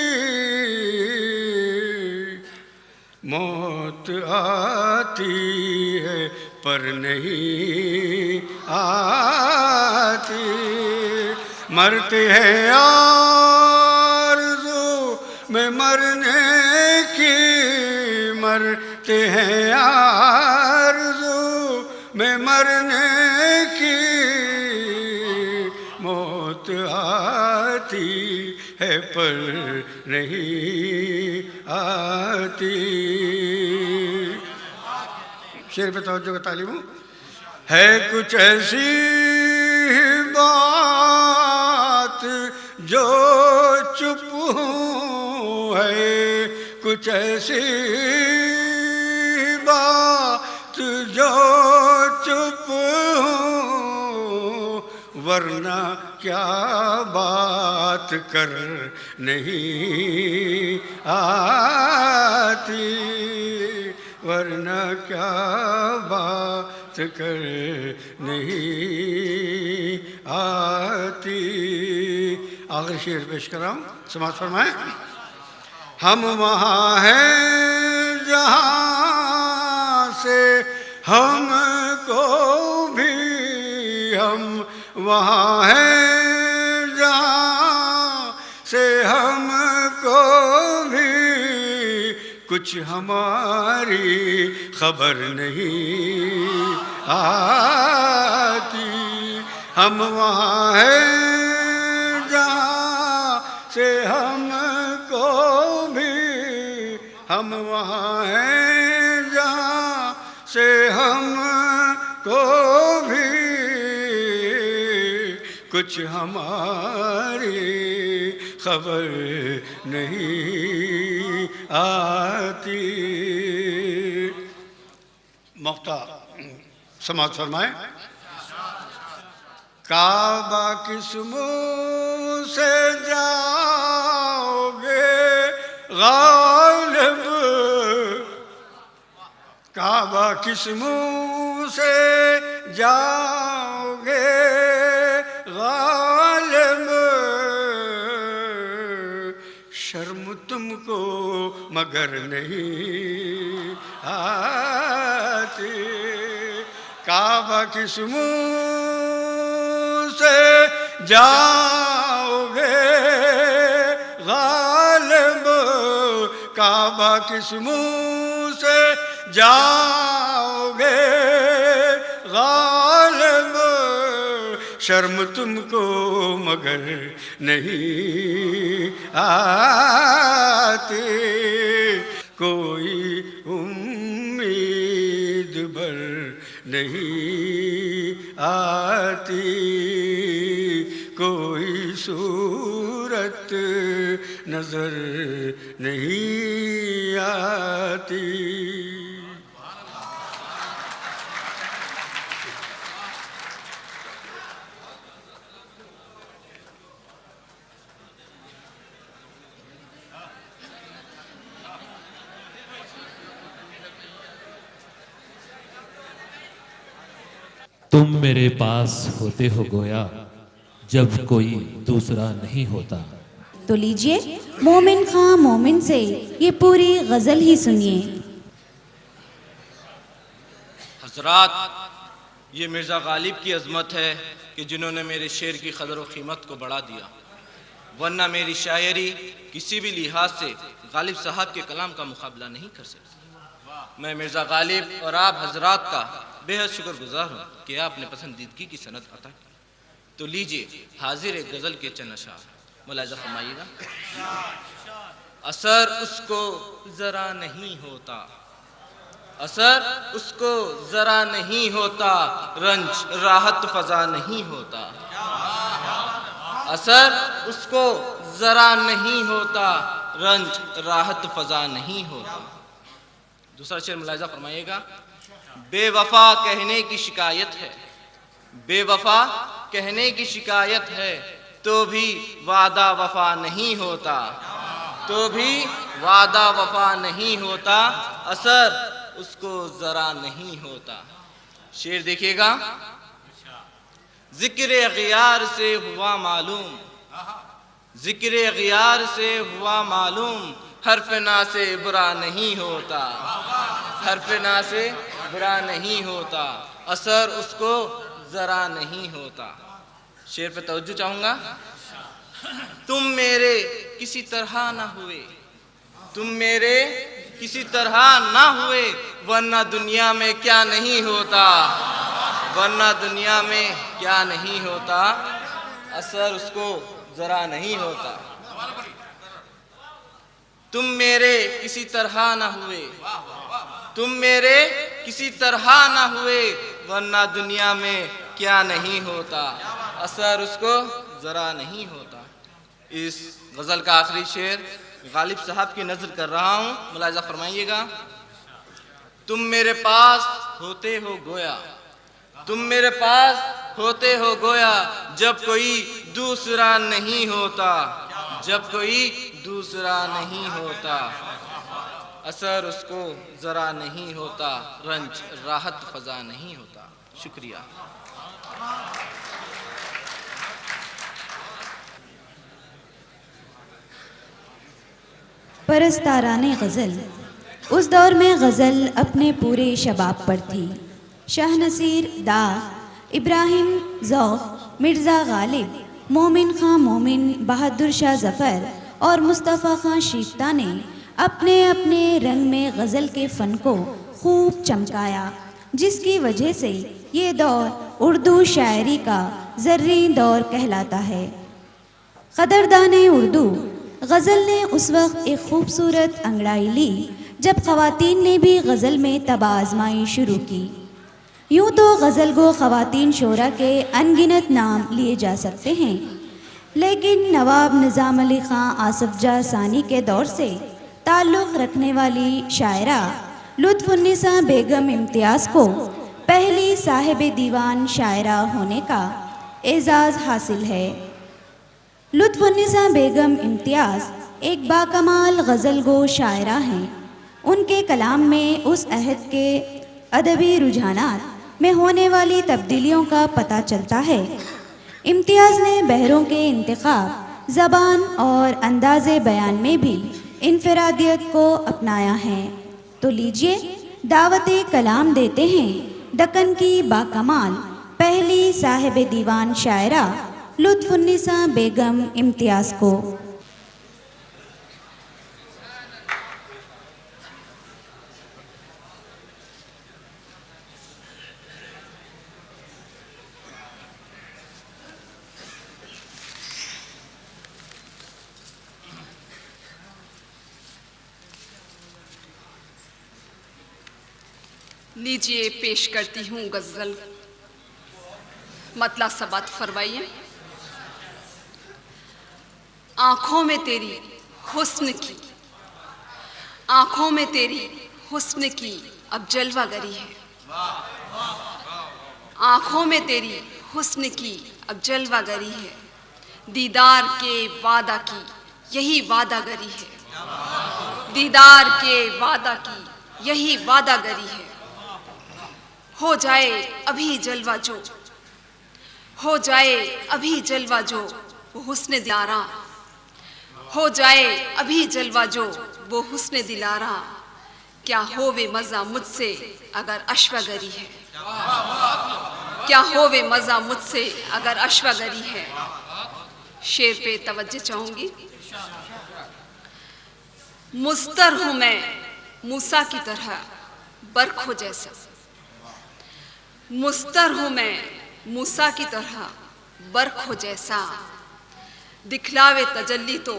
मौत आती है पर नहीं आती, मरते हैं आरज़ू में मरने की, मरते हैं आरज़ू में मरने की, मौत आती है पर नहीं आती। शेर पे तवज्जो का तालिब हूँ। है कुछ ऐसी बात जो चुप हूँ, है कुछ ऐसी बात जो चुप हूँ, वरना क्या बात कर नहीं आती, वरना क्या बात कर नहीं आती। आखिरी शेर पेश कर रहा हूँ, समाज फरमाए। हम वहाँ हैं जहाँ से हमको भी, हम वहाँ हैं जहाँ से हमको भी कुछ हमारी खबर नहीं आती। हम वहाँ हैं जहाँ से हमको भी, हम वहाँ हैं जहाँ से हमको भी कुछ हमारी खबर नहीं आती। मुख्ता समाज फरमाए। काबा किस मुँह से जाओगे गालिब, काबा किस मुँह से जाओगे गालिब, शर्म तुमको मगर नहीं आती। काबा किस मुँह से जाओगे गालिब, काबा किस मुँह से जाओगे गालिब, शर्म तुमको मगर नहीं आती, कोई उम्मीद भर नहीं आती, कोई सूरत नजर नहीं आती। तुम मेरे पास होते हो गोया जब कोई दूसरा नहीं होता। तो लीजिए मोमिन खां मोमिन से ये पूरी गजल ही सुनिए। हजरात, ये मिर्ज़ा गालिब की अज़मत है कि जिन्होंने मेरे शेर की कदर व कीमत को बढ़ा दिया, वरना मेरी शायरी किसी भी लिहाज से गालिब साहब के कलाम का मुकाबला नहीं कर सकती। मैं मिर्ज़ा गालिब और आप हजरात का बेहद शुक्रगुजार हूँ कि आपने पसंदीदगी की सनत अता की। तो लीजिए हाजिर एक गज़ल के चंद अशार मुलाज़ा फरमाइएगा। असर उसको ज़रा नहीं होता, असर उसको ज़रा नहीं होता, रंज राहत फ़ज़ा नहीं होता, असर उसको ज़रा नहीं होता, रंज राहत फ़ज़ा नहीं होता। दूसरा शेर मुलाज़ा फरमाइएगा। बेवफा कहने की शिकायत है, बेवफा कहने की शिकायत है, तो भी वादा वफा नहीं होता, तो भी वादा वफा नहीं होता, असर उसको जरा नहीं होता। शेर देखिएगा। जिक्र गियार से हुआ मालूम, जिक्र गियार से हुआ मालूम, हर्फ ना से बुरा नहीं होता, हर्फ ना से बुरा नहीं होता, असर उसको जरा नहीं होता। शेर पे तवज्जो चाहूंगा। तुम मेरे किसी तरह ना हुए, तुम मेरे किसी तरह ना हुए, वरना दुनिया में क्या नहीं होता, वरना दुनिया में क्या नहीं होता, असर उसको जरा नहीं होता। तुम मेरे किसी तरह ना हुए, तुम मेरे किसी तरह ना हुए, वरना दुनिया में क्या नहीं होता, असर उसको जरा नहीं होता। इस गज़ल का आखिरी शेर गालिब साहब की नज़र कर रहा हूँ, मुलाज़ा फरमाइएगा। तुम मेरे पास होते हो गोया, तुम मेरे पास होते हो गोया, जब कोई दूसरा नहीं होता, जब कोई दूसरा नहीं होता, असर उसको ज़रा नहीं होता, रंज राहत फ़ज़ा नहीं होता। शुक्रिया। परस्ताराने गज़ल। उस दौर में गज़ल अपने पूरे शबाब पर थी। शाह नसीर, दाग, इब्राहिम ज़ौक़, मिर्ज़ा गालिब, मोमिन खां मोमिन, बहादुर शाह ज़फ़र और मुस्तफ़ा खां शीफ्ता ने अपने अपने रंग में गज़ल के फ़न को खूब चमकाया, जिसकी वजह से ये दौर उर्दू शायरी का ज़र्री दौर कहलाता है। क़दरदाने उर्दू गज़ल ने उस वक्त एक खूबसूरत अंगड़ाई ली जब ख़वातीन ने भी गज़ल में तबाज़माई शुरू की। यूँ तो गज़ल को ख़वातीन शोरा के अनगिनत नाम लिए जा सकते हैं, लेकिन नवाब निज़ाम अली ख़ां आसफ़ जाह सानी के दौर से ताल्लुक़ रखने वाली शायरा लुत्फ़ुन्निसा बेगम इम्तियाज़ को पहली साहिब दीवान शायरा होने का एज़ाज़ हासिल है। लुत्फ़ुन्निसा बेगम इम्तियाज़ एक बाकमाल गज़ल गो शायरा हैं। उनके कलाम में उस अहद के अदबी रुझानात में होने वाली तब्दीलियों का पता चलता है। इम्तियाज़ ने बहरों के इंतखाब, ज़बान और अंदाज़े बयान में भी इनफरादियत को अपनाया है। तो लीजिए दावते कलाम देते हैं दक्कन की बाकमाल पहली साहिब दीवान शायरा लुत्फ़ुन्निसा बेगम इम्तियाज़ को। लीजिए पेश करती हूँ गज़ल, मतलब समाअत फरमाइए। आँखों में तेरी हुस्न की, आँखों में तेरी हुस्न की अब जलवागरी है। आँखों में तेरी हुस्न की अब जलवागरी है। दीदार के वादा की यही वादागरी है। दीदार के वादा की यही वादागरी है। हो जाए अभी जलवा जो, हो जाए अभी जलवा जो वो हुस्न दिलारा, हो जाए अभी जलवा जो वो हुस्न दिलारा। क्या हो वे मज़ा मुझसे अगर अश्वगरी है, क्या हो वे मज़ा मुझसे अगर अश्वगरी है। शेर पे तवज्जो चाहूंगी। मुस्तर हूं मैं मूसा की तरह बरखो जैसा, मुस्तर हूं मैं मूसा की तरह बरखो जैसा। दिखलावे तजल्ली तो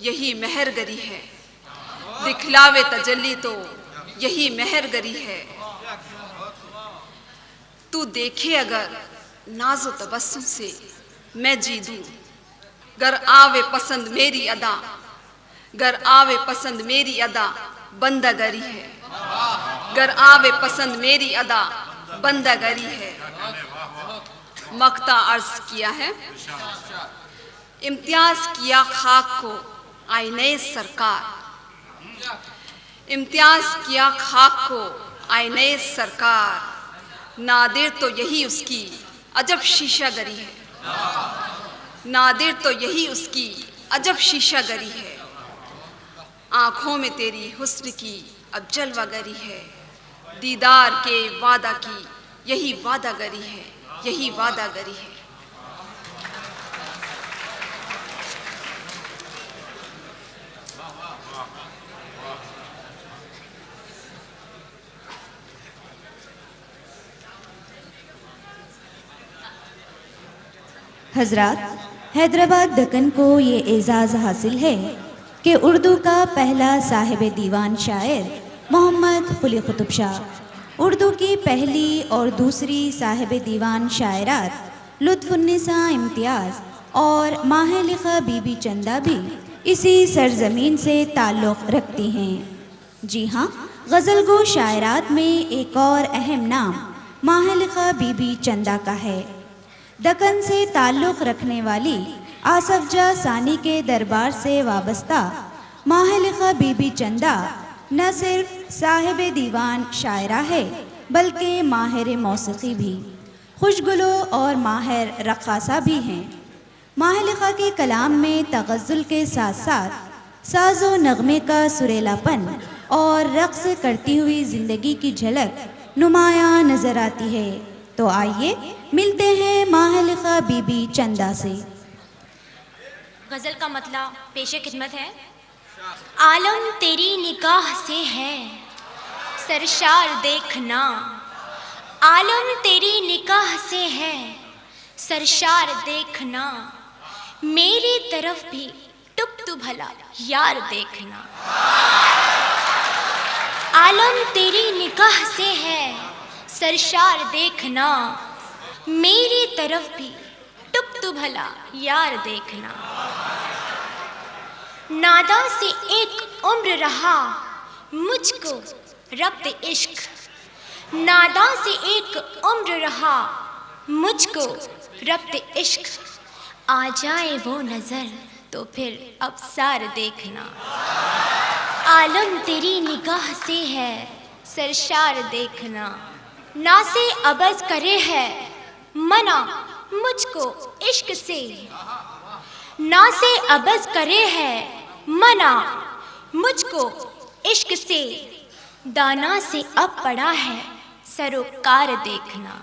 यही मेहरगरी है, दिखलावे तजल्ली तो यही मेहरगरी है। तू देखे अगर नाज़ो तबस्सुम से मैं जी दूं, गर आवे पसंद मेरी अदा, गर आवे पसंद मेरी अदा बंदागरी है, गर आवे पसंद मेरी अदा बंदागरी है। मक्ता अर्ज किया है। इम्तियाज किया खाक को आईने सरकार, इम्तियाज किया खाक को आईने सरकार। नादिर तो यही उसकी अजब शीशागरी है, नादिर तो यही उसकी अजब शीशागरी है। आँखों में तेरी हुस्न की अब जलवागरी है। दीदार के वादा की यही वादागरी है, यही वादागरी है। हजरात, हैदराबाद दक्कन को ये एज़ाज़ हासिल है कि उर्दू का पहला साहिब दीवान शायर मोहम्मद कुली कुतुब शाह, उर्दू की पहली और दूसरी साहिब दीवान शायरात लुत्फ़ुन्निसा इम्तियाज़ और माहलिका बीबी चंदा भी इसी सरजमीन से ताल्लुक़ रखती हैं। जी हाँ, गज़लगो शायरात में एक और अहम नाम माहलिका बीबी चंदा का है। दक्कन से ताल्लुक़ रखने वाली आसफजा सानी के दरबार से वाबस्ता माहलिका बीबी चंदा न सिर्फ साहिब दीवान शायरा है बल्कि माहिर मौसीक़ी भी, खुशगुलो और माहिर रक़ासा भी हैं। माहलिका के कलाम में तग़ज़्ज़ुल के साथ साथ साज़ो नग़मे का सुरीलापन और रक़्स करती हुई ज़िंदगी की झलक नुमायाँ नज़र आती है। तो आइए मिलते हैं माहलिका बीबी चंदा से। गज़ल का मतलब पेशे खिदमत है। आलम तेरी निगाह से है सरशार देखना, आलम तेरी निगाह से है सरशार देखना। मेरी तरफ भी टुक तू भला यार देखना, आलम तेरी निगाह से है सरशार देखना। मेरी तरफ भी टुक तू भला यार देखना। नादा से एक उम्र रहा मुझको रब्त इश्क, नादा से एक उम्र रहा मुझको रब्त इश्क। आ जाए वो नज़र तो फिर अब सार देखना, आलम तेरी निगाह से है सरशार देखना। ना से अबज़ करे है मना मुझको इश्क से, ना से अबज़ करे है मना मुझको इश्क से। दाना से अब पड़ा है सरोकार देखना,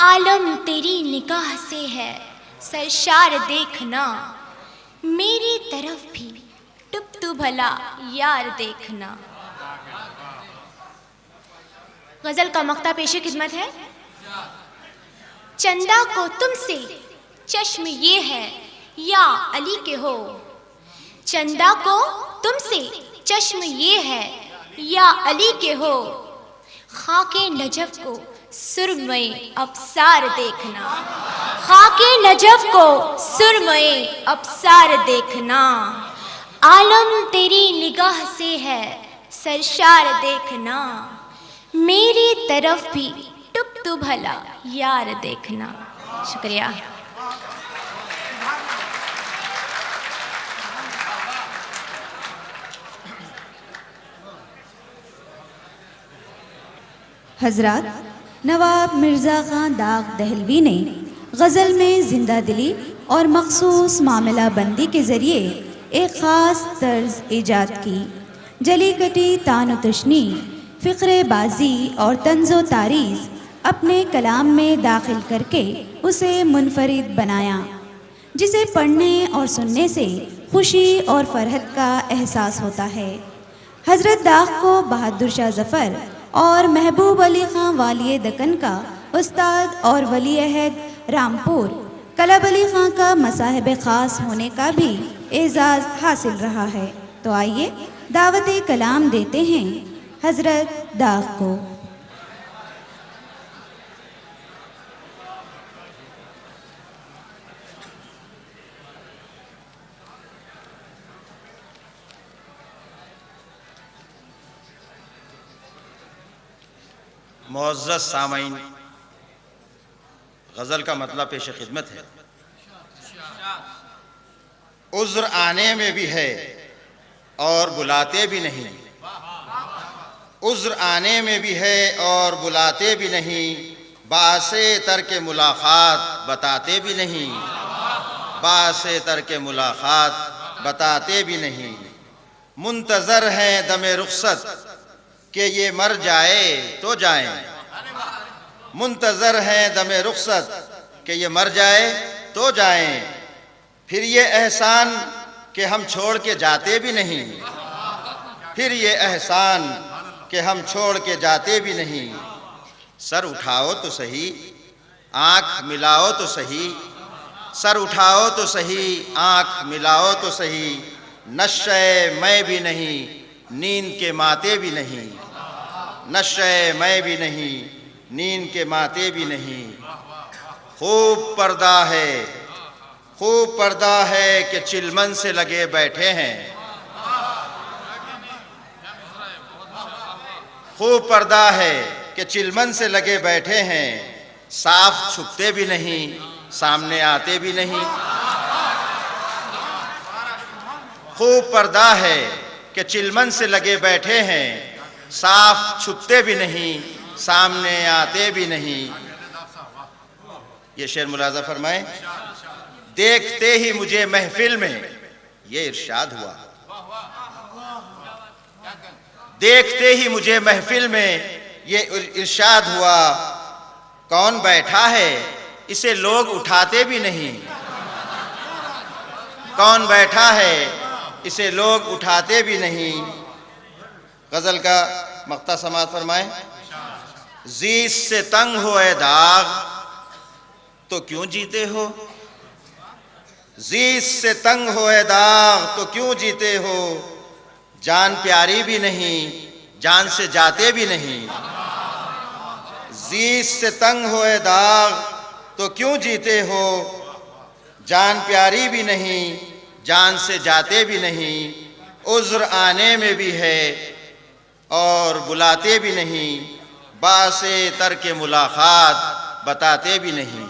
आलम तेरी निगाह से है सरशार देखना। मेरी तरफ भी टुक तू भला यार देखना। गज़ल का मक्ता पेशे खिदमत है। चंदा को तुमसे चश्म ये है या अली के हो, चंदा को तुमसे चश्म ये है या अली के हो। खाके नजफ को सुरमई अबसार देखना, खाके नजफ को सुरमई अबसार देखना। आलम तेरी निगाह से है सरशार देखना, मेरी तरफ भी टुक तू भला यार देखना। शुक्रिया। हजरात, नवाब मिर्ज़ा ख़ान दाग दहलवी ने गज़ल में ज़िंदा दिली और मखसूस मामला बंदी के ज़रिए एक ख़ास तर्ज ईजाद की। जली कटी तान तशनी, फ़िक्र बाजी और तंज़ो तारीज़ अपने कलाम में दाखिल करके उसे मुनफरिद बनाया, जिसे पढ़ने और सुनने से खुशी और फरहत का एहसास होता है। हज़रत दाग को बहादुर शाह ज़फ़र और महबूब अली ख़ान वालिय दक्कन का उस्ताद और वली अहद रामपुर कलब अली ख़ान का मसाहिब ख़ास होने का भी एज़ाज़ हासिल रहा है। तो आइए दावत कलाम देते हैं हज़रत दाग को। मुअज़्ज़ज़ सामईन, गज़ल का मतलब पेश खिदमत है। उज़्र आने में भी है और बुलाते भी नहीं, उज़्र आने में भी है और बुलाते भी नहीं, बासे तर्क मुलाक़ात बताते भी नहीं, बासे तर्क मुलाक़ात बताते भी नहीं। मुंतज़र हैं दमे रुख़सत कि ये मर जाए तो जाएं, मुंतज़र हैं दमे रुख़सत कि ये मर जाए तो जाएं। फिर ये एहसान कि हम छोड़ के जाते भी नहीं, फिर ये एहसान कि हम छोड़ के जाते भी नहीं। सर उठाओ तो सही, आँख मिलाओ तो सही, सर उठाओ तो सही, आँख मिलाओ तो सही। नशे मैं भी नहीं, नींद के माते भी नहीं, नशे मैं भी नहीं, नींद के माते भी नहीं। खूब पर्दा है, खूब पर्दा है कि चिलमन से लगे बैठे हैं, खूब पर्दा है कि चिलमन से लगे बैठे हैं। साफ छुपते भी नहीं, सामने आते भी नहीं। खूब पर्दा है कि चिलमन से लगे बैठे हैं, साफ छुपते भी नहीं, सामने आते भी नहीं। ये शेर मुलाज़ा फरमाए। देखते ही मुझे महफिल में ये इरशाद हुआ, देखते ही मुझे महफिल में ये इरशाद हुआ। कौन बैठा है इसे लोग उठाते भी नहीं, कौन बैठा है इसे लोग उठाते भी नहीं। गज़ल का मक्ता समात फरमाए। ज़ीस से तंग हो ए दाग तो क्यों जीते हो, ज़ीस से तंग हो ए दाग तो क्यों जीते हो। जान प्यारी भी नहीं, जान से जाते भी नहीं। ज़ीस से तंग हो ए दाग तो क्यों जीते हो। जान प्यारी भी नहीं, जान से जाते भी नहीं। उज़्र आने में भी है और बुलाते भी नहीं, बासे तर्क मुलाक़ात बताते भी नहीं।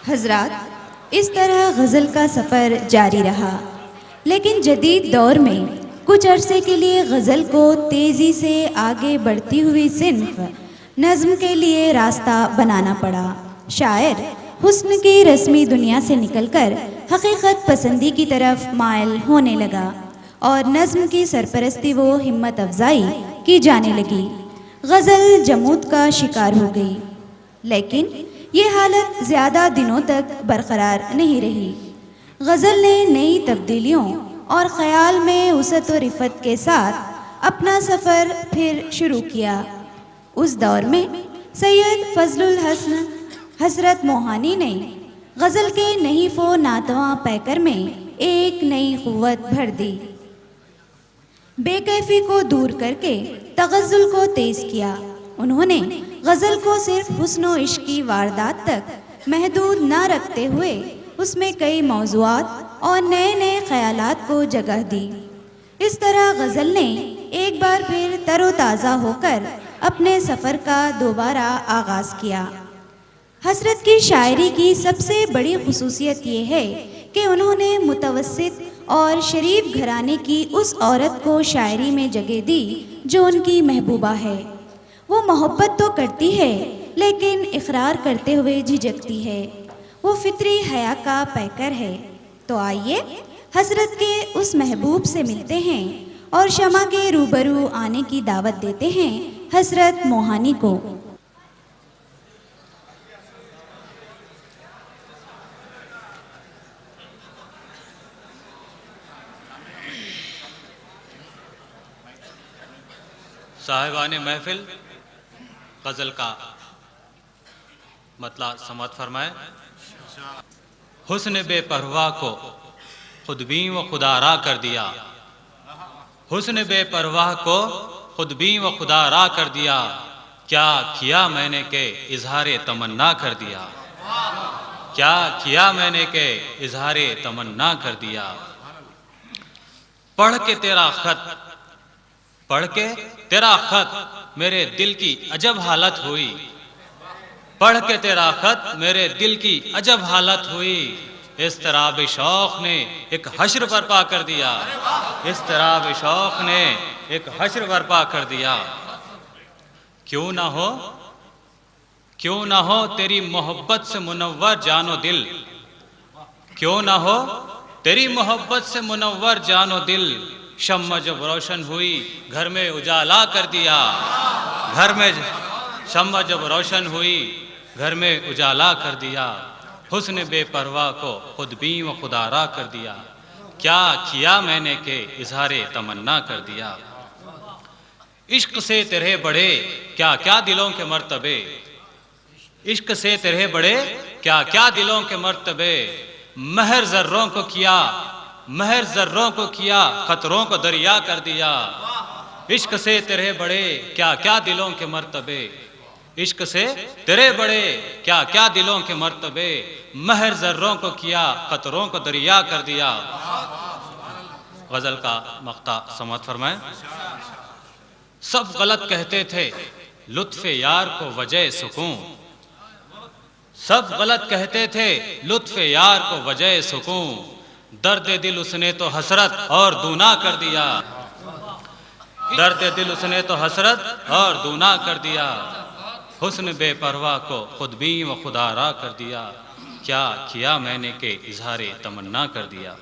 हज़रात, इस तरह गज़ल का सफ़र जारी रहा, लेकिन जदीद दौर में कुछ अरसे के लिए गज़ल को तेज़ी से आगे बढ़ती हुई सिन्फ़ नज़्म के लिए रास्ता बनाना पड़ा। शायर हुस्न की रस्मी दुनिया से निकलकर हकीकत पसंदी की तरफ मायल होने लगा और नज़्म की सरपरस्ती व हिम्मत अफजाई की जाने लगी। गज़ल जमूद का शिकार हो गई, लेकिन ये हालत ज़्यादा दिनों तक बरकरार नहीं रही। गज़ल ने नई तब्दीलियों और ख़याल में उसत और रिफ़त के साथ अपना सफ़र फिर शुरू किया। उस दौर में सैयद फजलुल हसन हसरत मोहानी ने गज़ल के नहीफ़ व नातवा पैकर में एक नई क़ुव्वत भर दी। बेकैफी को दूर करके तगज़्ज़ुल को तेज़ किया। उन्होंने गज़ल को सिर्फ हुस्न व इश्क की वारदात तक महदूद न रखते हुए उसमें कई मौज़ूआत और नए नए ख़यालात को जगह दी। इस तरह गज़ल ने एक बार फिर तरोताज़ा होकर अपने सफ़र का दोबारा आगाज़ किया। हसरत की शायरी की सबसे बड़ी खुसूसियत ये है कि उन्होंने मुतवस्सित और शरीफ घराने की उस औरत को शायरी में जगह दी जो उनकी महबूबा है। वो मोहब्बत तो करती है लेकिन इकरार करते हुए झिझकती है। वो फितरी हया का पैकर है। तो आइए हसरत के उस महबूब से मिलते हैं और शमा के रूबरू आने की दावत देते हैं हसरत मोहानी को। साहिबाने महफिल गज़ल का मतलब समात फरमाए। हुस्न बेपरवाह को खुदबीं व खुदारा कर दिया। हुस्न बेपरवाह को खुदबीं व खुदारा कर दिया। क्या किया मैंने के इजहारे तमन्ना कर दिया। क्या किया मैंने के इजहारे तमन्ना कर दिया। पढ़ के तेरा खत, पढ़ के तेरा खत मेरे दिल की अजब हालत हुई। पढ़ के तेरा खत मेरे दिल की अजब हालत हुई। इस तरह शौक़ ने एक हश्र बर्पा कर दिया। इस तरह शौक़ ने एक हश्र बर्पा कर दिया। क्यों ना हो, क्यों ना हो तेरी मोहब्बत से मुनव्वर जानो दिल। क्यों ना हो तेरी मोहब्बत से मुनव्वर जानो दिल। शम्मा जब रोशन हुई घर में उजाला कर दिया। घर में शम्मा जब रोशन हुई घर में उजाला कर दिया। हुस्न बेपरवाह को खुदबीं व खुदारा कर दिया। क्या किया मैंने के इजहारे तमन्ना कर दिया। इश्क से तेरे बड़े क्या क्या दिलों के मर्तबे। इश्क से तेरे बड़े क्या क्या दिलों के मर्तबे। महर जर्रों को किया, महर जर्रों को किया खतरों को दरिया कर दिया। इश्क से तेरे बड़े क्या क्या दिलों के मर्तबे। इश्क से तेरे बड़े क्या क्या दिलों के मर्तबे। महर जर्रों को किया खतरों को दरिया कर दिया। गज़ल का मक्ता समात फरमाएं। सब गलत कहते थे लुत्फ़े यार को वजह सुकून। सब गलत कहते थे लुत्फ़े यार को वजह सुकून। दर्द दिल उसने तो हसरत और दूना कर दिया। दर्द दिल उसने तो हसरत और दूना कर दिया। हुस्न बेपरवाह को खुदबीं व खुदारा कर दिया। क्या किया मैंने के इजहारे तमन्ना कर दिया।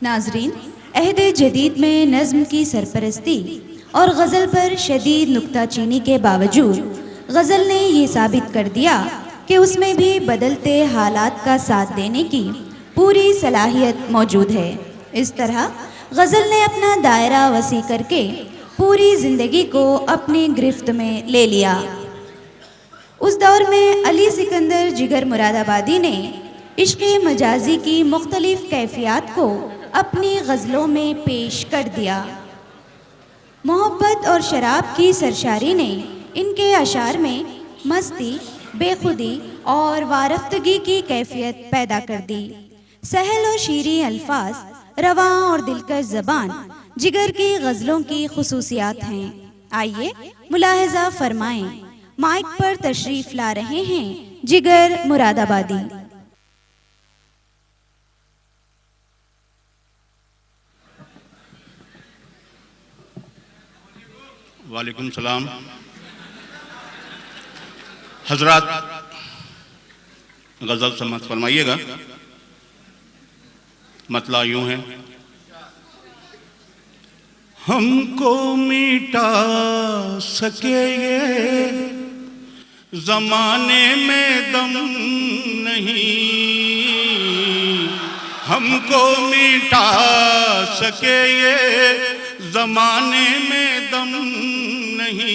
नाजरीन, अहद जदीद में नज़्म की सरपरस्ती और गज़ल पर शदीद नुक्ताचीनी के बावजूद गज़ल ने ये साबित कर दिया कि उसमें भी बदलते हालात का साथ देने की पूरी सलाहियत मौजूद है। इस तरह गज़ल ने अपना दायरा वसी करके पूरी ज़िंदगी को अपनी गिरफ्त में ले लिया। उस दौर में अली सिकंदर जिगर मुरादाबादी ने इश्क़ मजाजी की मुख्तलिफ कैफियत को अपनी गज़लों में पेश कर दिया। मोहब्बत और शराब की सरशारी ने इनके अशार में मस्ती, बेखुदी और वारफ्तगी की कैफियत पैदा कर दी। सहल और शीरी अल्फाज, रवां और दिलकश ज़बान जिगर की गज़लों की खुसूसियात हैं। आइए मुलाहिज़ा फरमाएं। माइक पर तशरीफ़ ला रहे हैं जिगर मुरादाबादी। वालेकुम सलाम। हजरात गज़ल समात फरमाइएगा। मतला यूं है। हमको मिटा सके ये ज़माने में दम नहीं। हमको मिटा सके ये ज़माने में दम नहीं।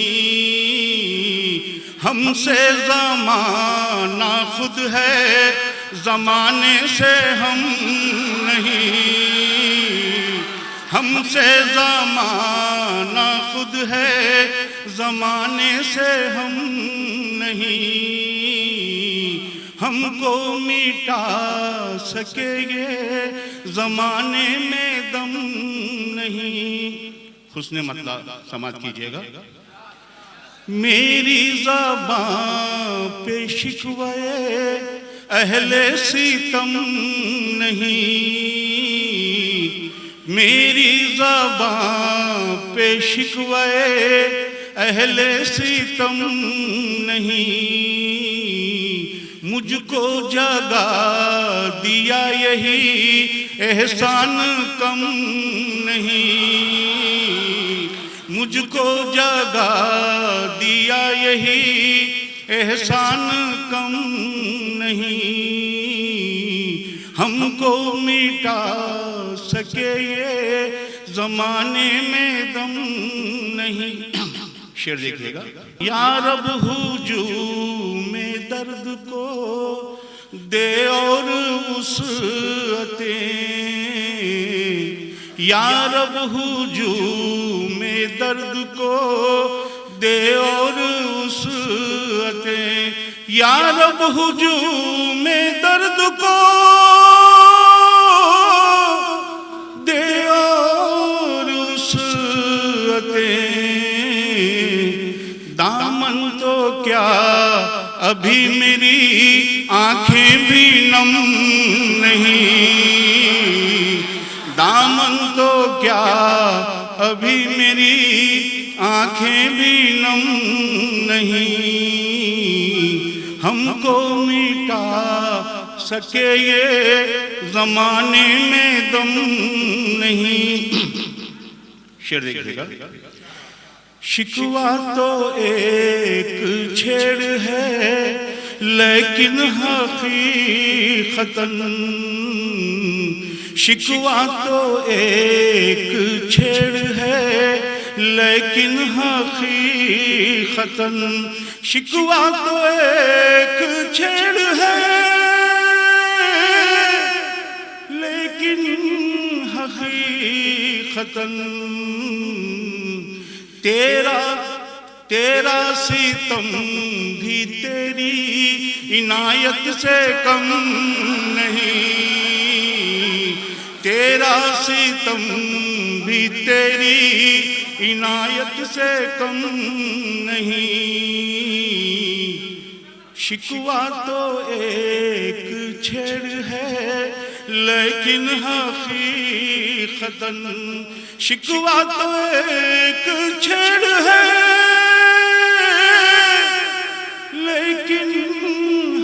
हमसे ज़माना खुद है, ज़माने से हम नहीं। हमसे ज़माना खुद है, ज़माने से हम नहीं। हमको मिटा सके ये ज़माने में दम नहीं। हुस्ने मतलब समाप्त कीजिएगा। मेरी ज़बान पे शिकवे अहले सितम नहीं। मेरी ज़बान पे शिकवे अहले सितम नहीं। मुझको जगा दिया यही एहसान कम नहीं। मुझको जगा दिया यही एहसान कम नहीं। हमको मिटा सके ये ज़माने में दम नहीं। शेर देखिएगा। या रब हुजूम दर्द को दे और वुसअतें। या रब हुजूम दर्द को दे और वुसअतें। या रब हुजूम दर्द को दे और वुसअतें। दामन तो क्या अभी मेरी आंखें भी नम नहीं। दामन तो क्या अभी मेरी आंखें भी नम नहीं। हमको मिटा सके ये ज़माने में दम नहीं। शेर देखिएगा। शिकवा तो एक छेड़ है लेकिन हकीकतन। शिकवा तो एक छेड़ है लेकिन हकीकतन। शिकवा तो एक छेड़ है लेकिन हकीकतन। तेरा सितम भी तेरी इनायत से कम नहीं। तेरा सितम भी तेरी इनायत से कम नहीं। शिकवा तो एक छेड़ है लेकिन हकीकतन। शिकवा तो एक छेड़ है लेकिन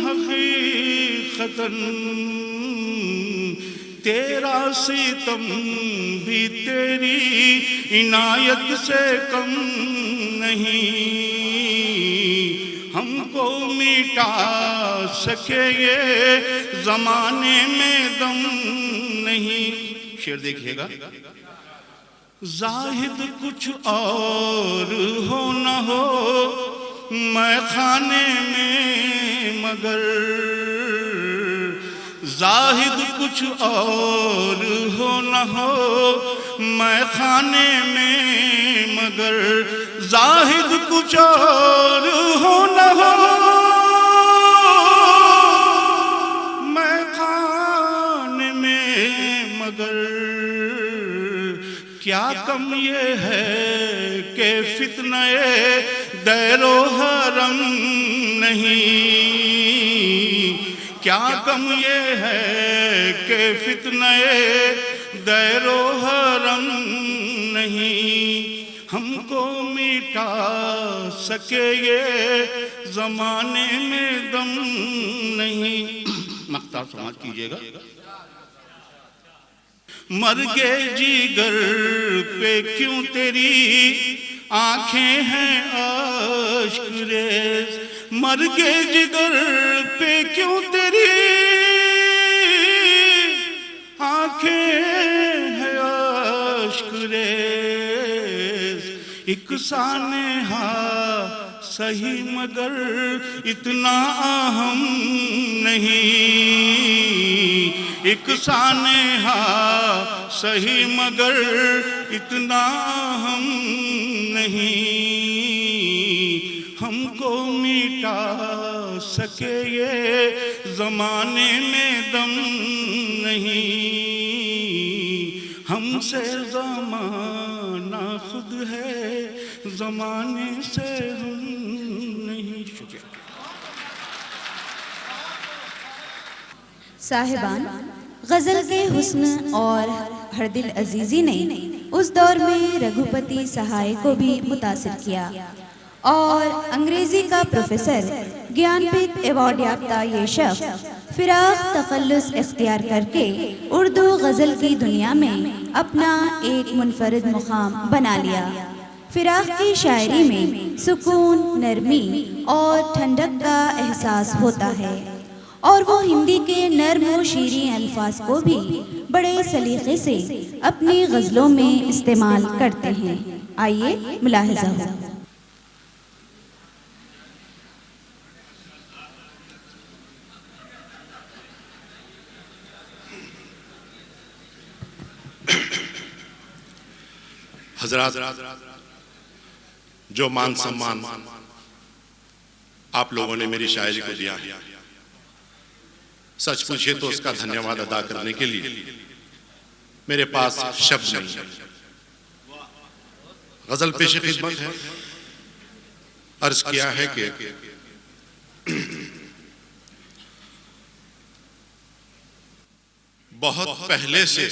हकीकतन। तेरा सितम भी तेरी इनायत से कम नहीं। हमको मिटा सके ये ज़माने में दम नहीं। शेर देखिएगा। जाहिद कुछ और हो न हो मैं खाने में मगर। जाहिद कुछ और हो न हो मैं खाने में मगर। जाहिद कुछ और हो न हो मैं खाने में मगर। क्या कम ये है कि फितने दैरो हरम नहीं। क्या कम ये है कि फितने दैरो हरम नहीं। हमको मिटा सके ये ज़माने में दम नहीं। मक्ता समाज कीजिएगा। मर गए जिगर पे क्यों तेरी आंखें हैं आश्क रेज़। मर गए जिगर पे क्यों तेरी आंखें हैं आश्क रेज़। एक सानेहा सही मगर इतना अहम नहीं, एक सानेहा सही मगर इतना अहम नहीं, हमको मिटा सके ये ज़माने में दम नहीं, हमसे ज़माना खुद है, ज़माने से हम नहीं। शुक्रिया। साहिबान, गज़ल के हुस्न और हरदिल अजीज़ी ने उस दौर में रघुपति सहाय को भी मुतासिर किया और अंग्रेज़ी का प्रोफेसर, ज्ञानपीठ अवार्ड याफ्ता ये शख्स फिराक तखल्लुस इख्तियार करके उर्दू गज़ल की दुनिया में अपना एक मुनफरिद मुकाम बना लिया। फिराक की शायरी में सुकून, नरमी और ठंडक का एहसास होता है और वो हिंदी के नर्म व शीरीं अल्फाज को भी बड़े सलीक़े से अपनी गज़लों में इस्तेमाल करते हैं। आइए मुलाहिज़ा हो। हज़रात, जो मान सम्मान आप लोगों ने मेरी शायरी को दिया है, सच पूछिए तो उसका धन्यवाद अदा करने के लिए मेरे पास शब्द नहीं है। गजल पेश खिदमत है। अर्ज किया है कि बहुत पहले से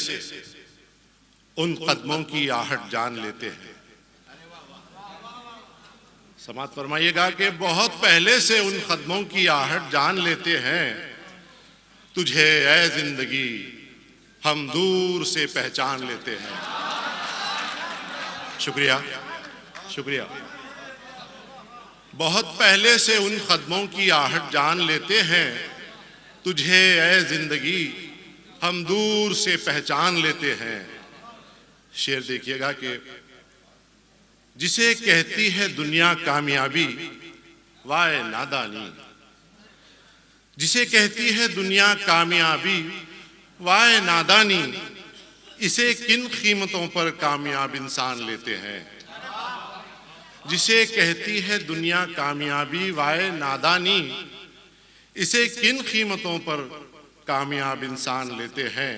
उन कदमों की आहट जान लेते हैं। समात फरमाइएगा कि बहुत पहले से उन कदमों की आहट जान लेते हैं, तुझे ऐ जिंदगी हम दूर से पहचान लेते हैं। शुक्रिया, शुक्रिया। बहुत पहले से उन कदमों की आहट जान लेते हैं, तुझे ऐ जिंदगी हम दूर से पहचान लेते हैं। शेर देखिएगा कि जिसे कहती है दुनिया कामयाबी वाए नादानी, जिसे कहती है दुनिया कामयाबी वाए नादानी, इसे किन कीमतों पर कामयाब इंसान लेते हैं। जिसे कहती है दुनिया कामयाबी वाए नादानी, इसे किन कीमतों पर कामयाब इंसान लेते हैं।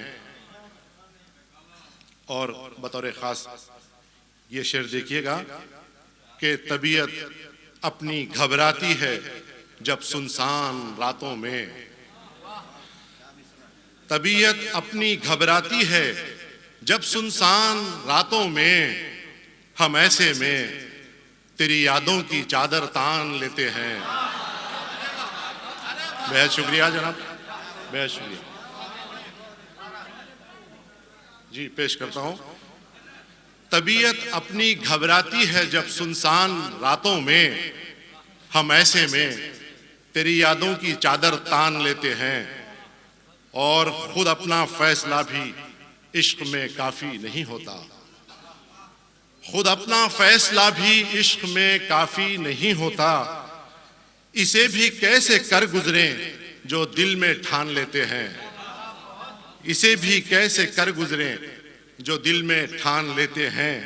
और बतौर खास ये शेर देखिएगा कि तबीयत अपनी घबराती है जब सुनसान रातों में, तबीयत अपनी घबराती है जब सुनसान रातों में, हम ऐसे में तेरी यादों की चादर तान लेते हैं। बेहद शुक्रिया जनाब, बेहद शुक्रिया जी। पेश करता हूं। तबीयत अपनी घबराती है जब सुनसान रातों में, हम ऐसे में तेरी यादों की चादर तान लेते हैं। और खुद अपना फैसला भी इश्क में काफी नहीं होता, खुद अपना फैसला भी इश्क में काफी नहीं होता, इसे भी कैसे कर गुजरें जो दिल में ठान लेते हैं। इसे भी कैसे कर गुजरें जो दिल में ठान लेते हैं।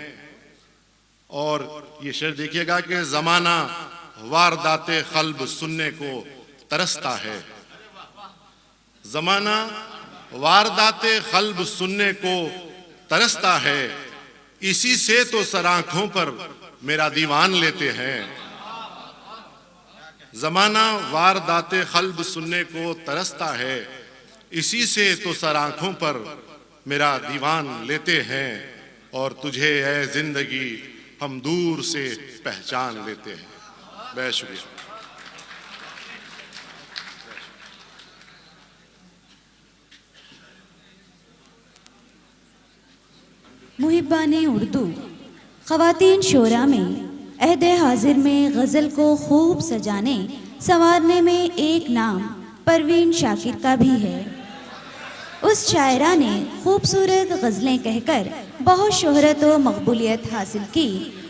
और ये शेर देखिएगा कि जमाना वारदाते खल्ब सुनने को तरसता है, जमाना वारदाते खल्ब सुनने को तरसता है, इसी से तो सराखों पर मेरा दीवान लेते हैं। जमाना वारदाते खल्ब सुनने को तरसता है, इसी से तो सराखों पर मेरा दीवान लेते हैं। और तुझे ऐ जिंदगी हम दूर से पहचान लेते हैं। बहुत शुक्रिया। मुहिब्बाने उर्दू ख़वातीन शोरा में अहद हाजिर में गज़ल को खूब सजाने संवारने में एक नाम परवीन शाकिर का भी है। उस शायरा ने खूबसूरत गज़लें कहकर बहुत शोहरत व मकबूलियत हासिल की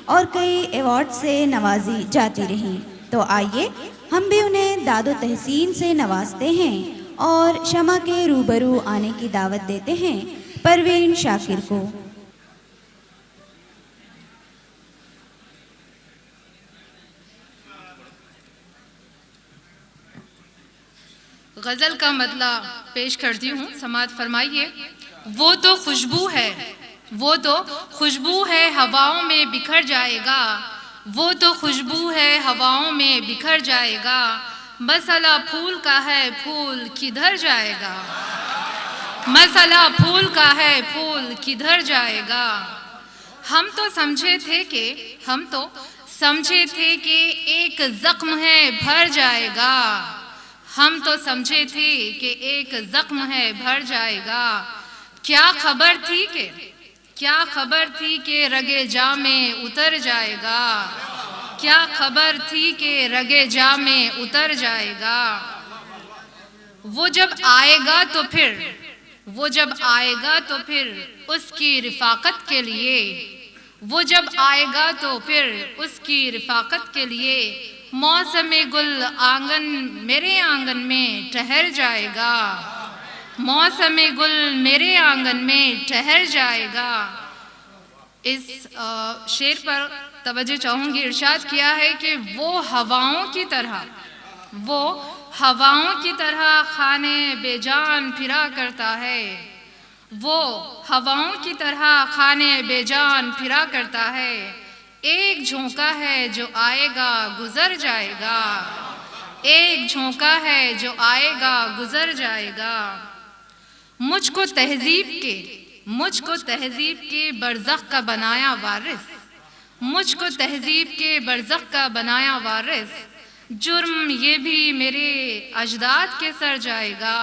और कई अवार्ड से नवाजी जाती रहीं। तो आइए हम भी उन्हें दादो तहसीन से नवाजते हैं और शमा के रूबरू आने की दावत देते हैं परवीन शाकिर को। गज़ल का मतलब पेश करती हूँ, समाअत फरमाइए। वो तो खुशबू है, वो तो खुशबू है हवाओं में बिखर जाएगा, वो तो खुशबू है हवाओं में बिखर जाएगा, मसला फूल का है फूल किधर जाएगा, मसला फूल का है फूल किधर जाएगा। हम तो समझे थे कि एक जख्म है भर जाएगा, हम तो समझे थे कि एक जख्म है भर जाएगा। क्या खबर थी कि रगे जा में उतर जाएगा, क्या खबर थी कि रगे जा में उतर जाएगा। वो जब आएगा तो फिर उसकी रिफाकत के लिए, वो जब आएगा तो फिर उसकी रिफाकत के लिए मौसमे गुल आंगन मेरे आंगन में ठहर जाएगा, मौसमे गुल मेरे आंगन में ठहर जाएगा। इस शेर पर तवज्जो चाहूँगी। इरशाद किया है कि वो हवाओं की तरह खाने बेजान फिरा करता है, वो हवाओं की तरह खाने बेजान फिरा करता है। एक झोंका है जो आएगा गुजर जाएगा, एक झोंका है जो आएगा गुजर जाएगा। मुझको तहजीब के बरज़ख का बनाया वारिस, मुझको तहजीब के बरज़ख का बनाया वारिस, जुर्म ये भी मेरे अजदाद के सर जाएगा,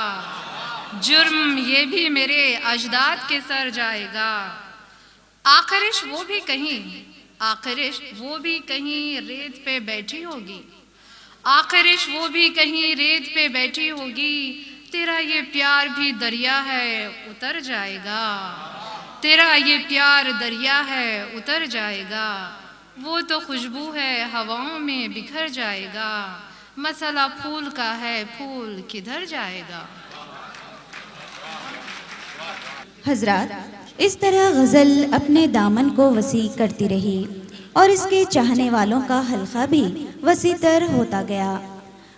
जुर्म ये भी मेरे अजदाद के सर जाएगा। आखिरिश वो भी कहीं रेत पे बैठी होगी, आखिरिश वो भी कहीं रेत पे बैठी होगी, तेरा ये प्यार भी दरिया है उतर जाएगा, तेरा ये प्यार दरिया है उतर जाएगा। वो तो खुशबू है हवाओं में बिखर जाएगा, मसला फूल का है फूल किधर जाएगा। हजरात, इस तरह गज़ल अपने दामन को वसी करती रही और इसके चाहने वालों का हल्का भी वसीतर होता गया।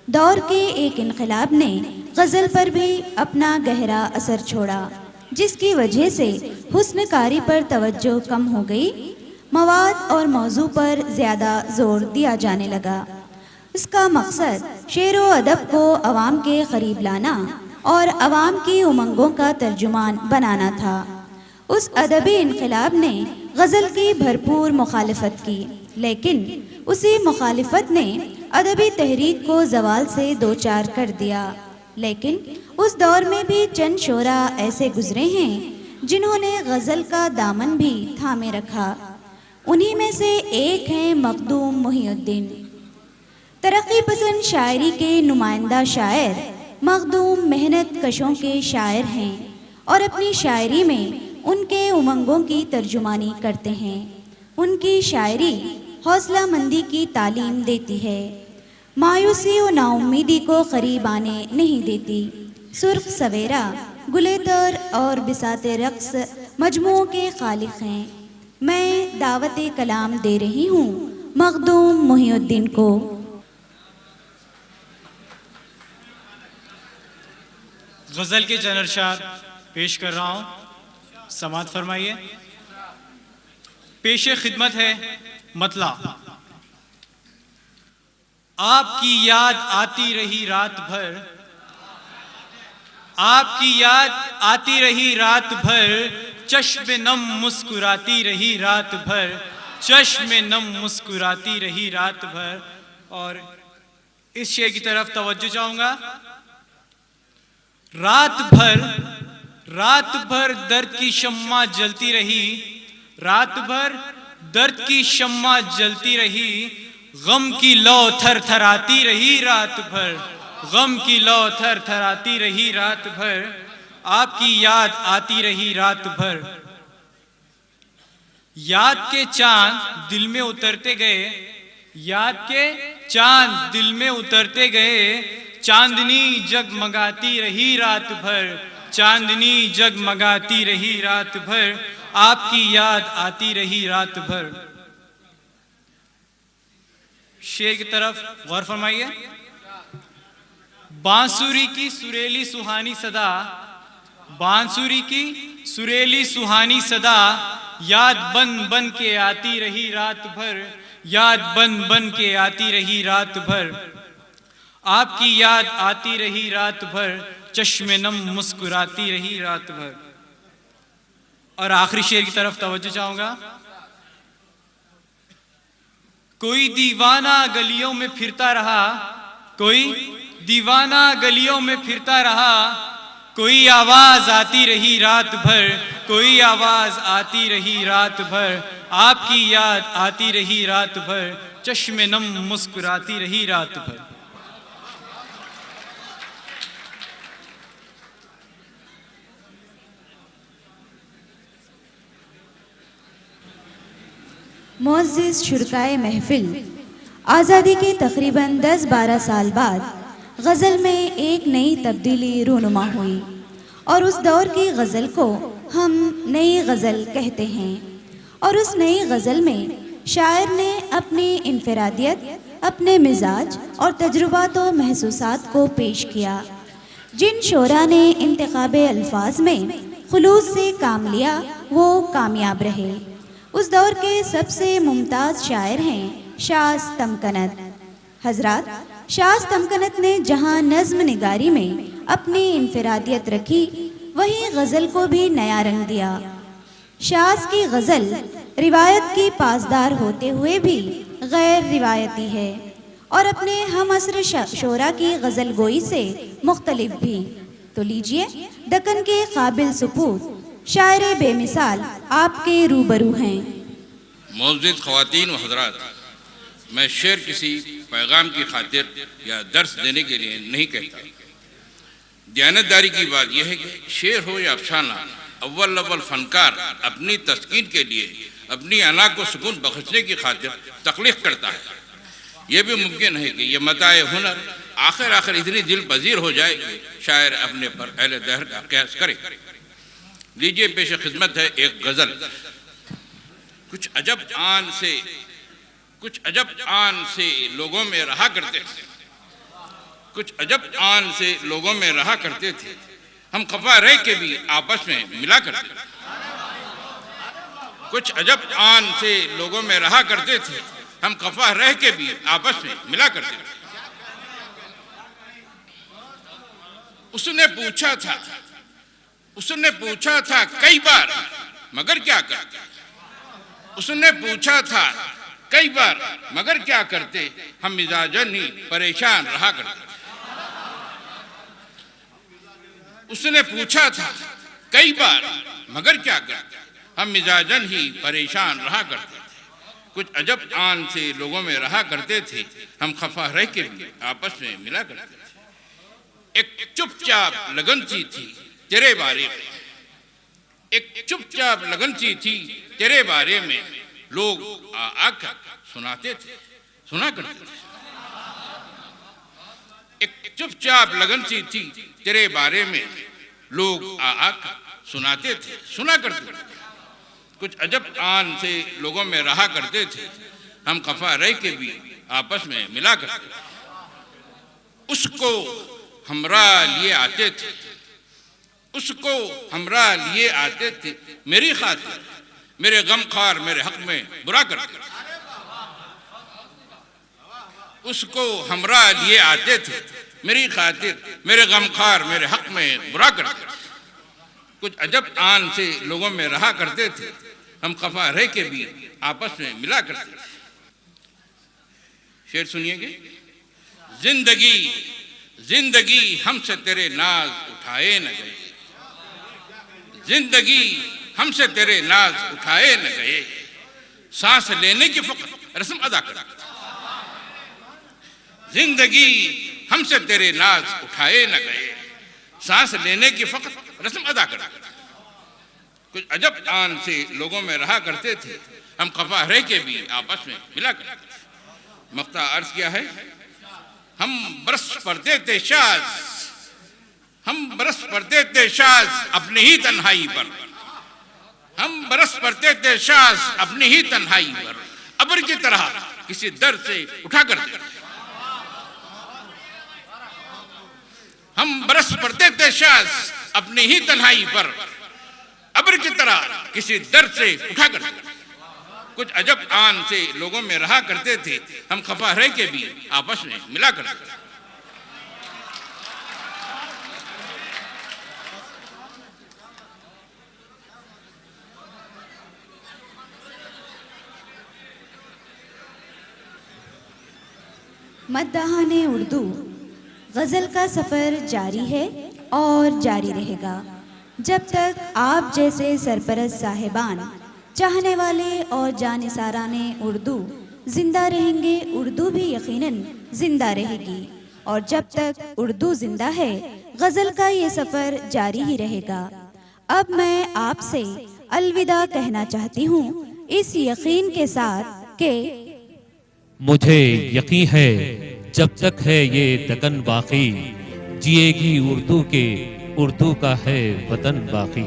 दौर के एक इनकलाब ने गज़ल पर भी अपना गहरा असर छोड़ा, जिसकी वजह से हुस्नकारी पर तवज्जो कम हो गई, मवाद और मौजू पर ज़्यादा ज़ोर दिया जाने लगा। इसका मकसद शेर व अदब को अवाम के करीब लाना और अवाम की उमंगों का तर्जुमान बनाना था। उस अदबी इनकलाब ने गज़ल की भरपूर मुखालिफत की, लेकिन उसी मुखालिफत ने अदबी तहरीक को ज़वाल से दो चार कर दिया। लेकिन उस दौर में भी चंद शोरा ऐसे गुजरे हैं जिन्होंने गज़ल का दामन भी थामे रखा। उन्हीं में से एक हैं मखदूम मुहिउद्दीन। तरक्की पसंद शायरी के नुमाइंदा शायर मखदूम मेहनत कशों के शायर हैं और अपनी शायरी में उनके उमंगों की तर्जुमानी करते हैं। उनकी शायरी हौसला मंदी की तालीम देती है, मायूसी और नाउम्मीदी को करीब आने नहीं देती। सुर्ख सवेरा, गुलेतर और बिसाते रक्स मजमुओं के खालिक हैं। मैं दावत कलाम दे रही हूँ मखदूम मुहिउद्दीन को। गज़ल के चंद अरशाद पेश कर रहा हूँ, समाअत फरमाइए। पेशे खिदमत है मतला। आपकी याद आती रही रात भर, आपकी याद आती रही रात भर, चश्मे नम मुस्कुराती रही रात भर, चश्मे नम मुस्कुराती रही रात भर। और इस शेर की तरफ तवज्जो चाहूंगा। रात भर दर्द की शम्मा जलती रही, रात भर दर्द की शम्मा जलती रही, गम की लौ थर थराती रही रात भर, गम की लौ थर थराती रही रात भर। आपकी याद आती रही रात भर। याद के चांद दिल में उतरते गए, याद के चांद दिल में उतरते गए, चांदनी जगमगाती रही रात भर, चांदनी जगमगाती रही रात भर, आपकी याद आती रही रात भर। शेर की तरफ गौर फरमाइए। बांसुरी की सुरीली सुहानी सदा, बांसुरी की सुरीली सुहानी सदा, याद बन बन के आती रही रात भर, याद बन बन के आती रही रात भर, आपकी याद आती रही रात भर, चश्मे नम मुस्कुराती रही रात भर। और आखिरी शेर की तरफ तवज्जो चाहूंगा। कोई दीवाना गलियों में फिरता रहा, कोई दीवाना गलियों में फिरता रहा, कोई आवाज आती रही रात भर, कोई आवाज आती रही रात भर, आपकी याद आती रही रात भर, चश्मे नम मुस्कुराती रही रात भर। मुअज़्ज़िज़ शुरकाए महफिल, आज़ादी के तकरीबन 10-12 साल बाद गज़ल में एक नई तब्दीली रूनुमा हुई और उस दौर की गज़ल को हम नई गज़ल कहते हैं। और उस नई गज़ल में शायर ने अपनी इनफरादियत, अपने मिजाज और तजुर्बात व महसूसात को पेश किया। जिन शोरा ने इंतखाबे अल्फाज में खुलूस से काम लिया वो कामयाब रहे। उस दौर के सबसे मुमताज़ शायर हैं शाज़ तमकनत। हज़रात, शाज़ तमकनत ने जहाँ नज़्म निगारी में अपनी इनफरादियत रखी, वहीं गज़ल को भी नया रंग दिया। शाज़ की गज़ल रिवायत की पासदार होते हुए भी गैर रिवायती है और अपने हम असर शोरा की गज़ल गोई से मुख्तलिफ भी। तो लीजिए, दक्कन के काबिल सुपूत शायर बेमिसाल आपके रूबरू हैं। मुअज़्ज़िज़ ख़वातीन व हज़रात, मैं शेर किसी पैगाम की खातिर या दर्स देने के लिए नहीं कहता। दयानतदारी की बात यह है कि शेर हो या अफसाना, अव्वल अव्वल फनकार अपनी तस्कीन के लिए, अपनी अना को सुकून बख्शने की खातिर तख्लीक़ करता है। यह भी मुमकिन है कि यह मताए हुनर आखिर इतनी दिल पजीर हो जाए कि शायर अपने पर अहले दहर का क़यास करे। लीजिए, पेश खिदमत है एक गज़ल। कुछ अजब आन से लोगों में रहा करते थे, कुछ अजब आन से लोगों में रहा करते थे, हम खफा रह के भी आपस में मिला करते थे। कुछ अजब आन से लोगों में रहा करते थे, हम खफा रह के भी आपस में मिला करते थे। उसने पूछा था कई बार, मगर क्या करते? उसने पूछा था कई बार, मगर क्या करते? हम मिजाजन ही परेशान रहा करते। उसने पूछा था कई बार, मगर क्या करते? हम मिजाजन ही परेशान रहा करते। कुछ अजब आन से लोगों में रहा करते थे, हम खफा रह के भी आपस में मिला करते थे। एक चुपचाप लगन सी थी तेरे बारे में, एक चुपचाप लगन सी थी तेरे बारे में, लोग आकर सुनाते थे, सुना करते थे। एक चुपचाप लगन सी थी तेरे बारे में, लोग आकर सुनाते थे, सुना करते थे। कुछ अजब आन से लोगों में रहा करते थे, हम खफा रह के भी आपस में मिला करते थे। उसको हमरा लिए आते थे, उसको हमरा लिए आते थे, मेरी खातिर मेरे गमखार मेरे हक में बुरा करते थे। उसको हमरा लिए आते थे, मेरी खातिर मेरे गमखार मेरे हक में बुरा करते थे। कुछ अजब आन से लोगों में रहा करते थे, हम खफा रह के भी आपस में मिला करते थे। शेर सुनिएगे। जिंदगी जिंदगी हमसे तेरे नाज उठाए न गए, जिंदगी हमसे तेरे नाज उठाए न गए, सांस लेने की फकत रस्म अदा कर। जिंदगी हमसे तेरे नाज उठाए न गए, सांस लेने की फकत रस्म अदा कर। कुछ अजब आन से लोगों में रहा करते थे, हम खफा रह के भी आपस में मिला करते थे। मक्ता अर्ज किया है, हम बरस पड़ते थे शाज, हम बरस पड़ते थे शाज अपनी ही तन्हाई पर, हम बरस पड़ते थे शाज अपनी ही तन्हाई पर, अबर की तरह किसी दर से उठा करते, हम बरस पड़ते थे शाज अपनी ही तन्हाई पर, अबर की तरह किसी दर से उठा करते। कुछ अजब आन से लोगों में रहा करते थे, हम खफा रह के भी आपस में मिला करते थे। मद्दाहाने उर्दू गज़ल का सफ़र जारी है और जारी रहेगा जब तक आप जैसे सरपरस्त साहिबान, चाहने वाले और जानिसाराने उर्दू जिंदा रहेंगे, उर्दू भी यकीनन जिंदा रहेगी। और जब तक उर्दू जिंदा है, गज़ल का ये सफ़र जारी ही रहेगा। अब मैं आपसे अलविदा कहना चाहती हूँ इस यकीन के साथ कि मुझे यकीन है जब तक है ये दकन बाकी, जिएगी उर्दू के, उर्दू का है वतन बाकी।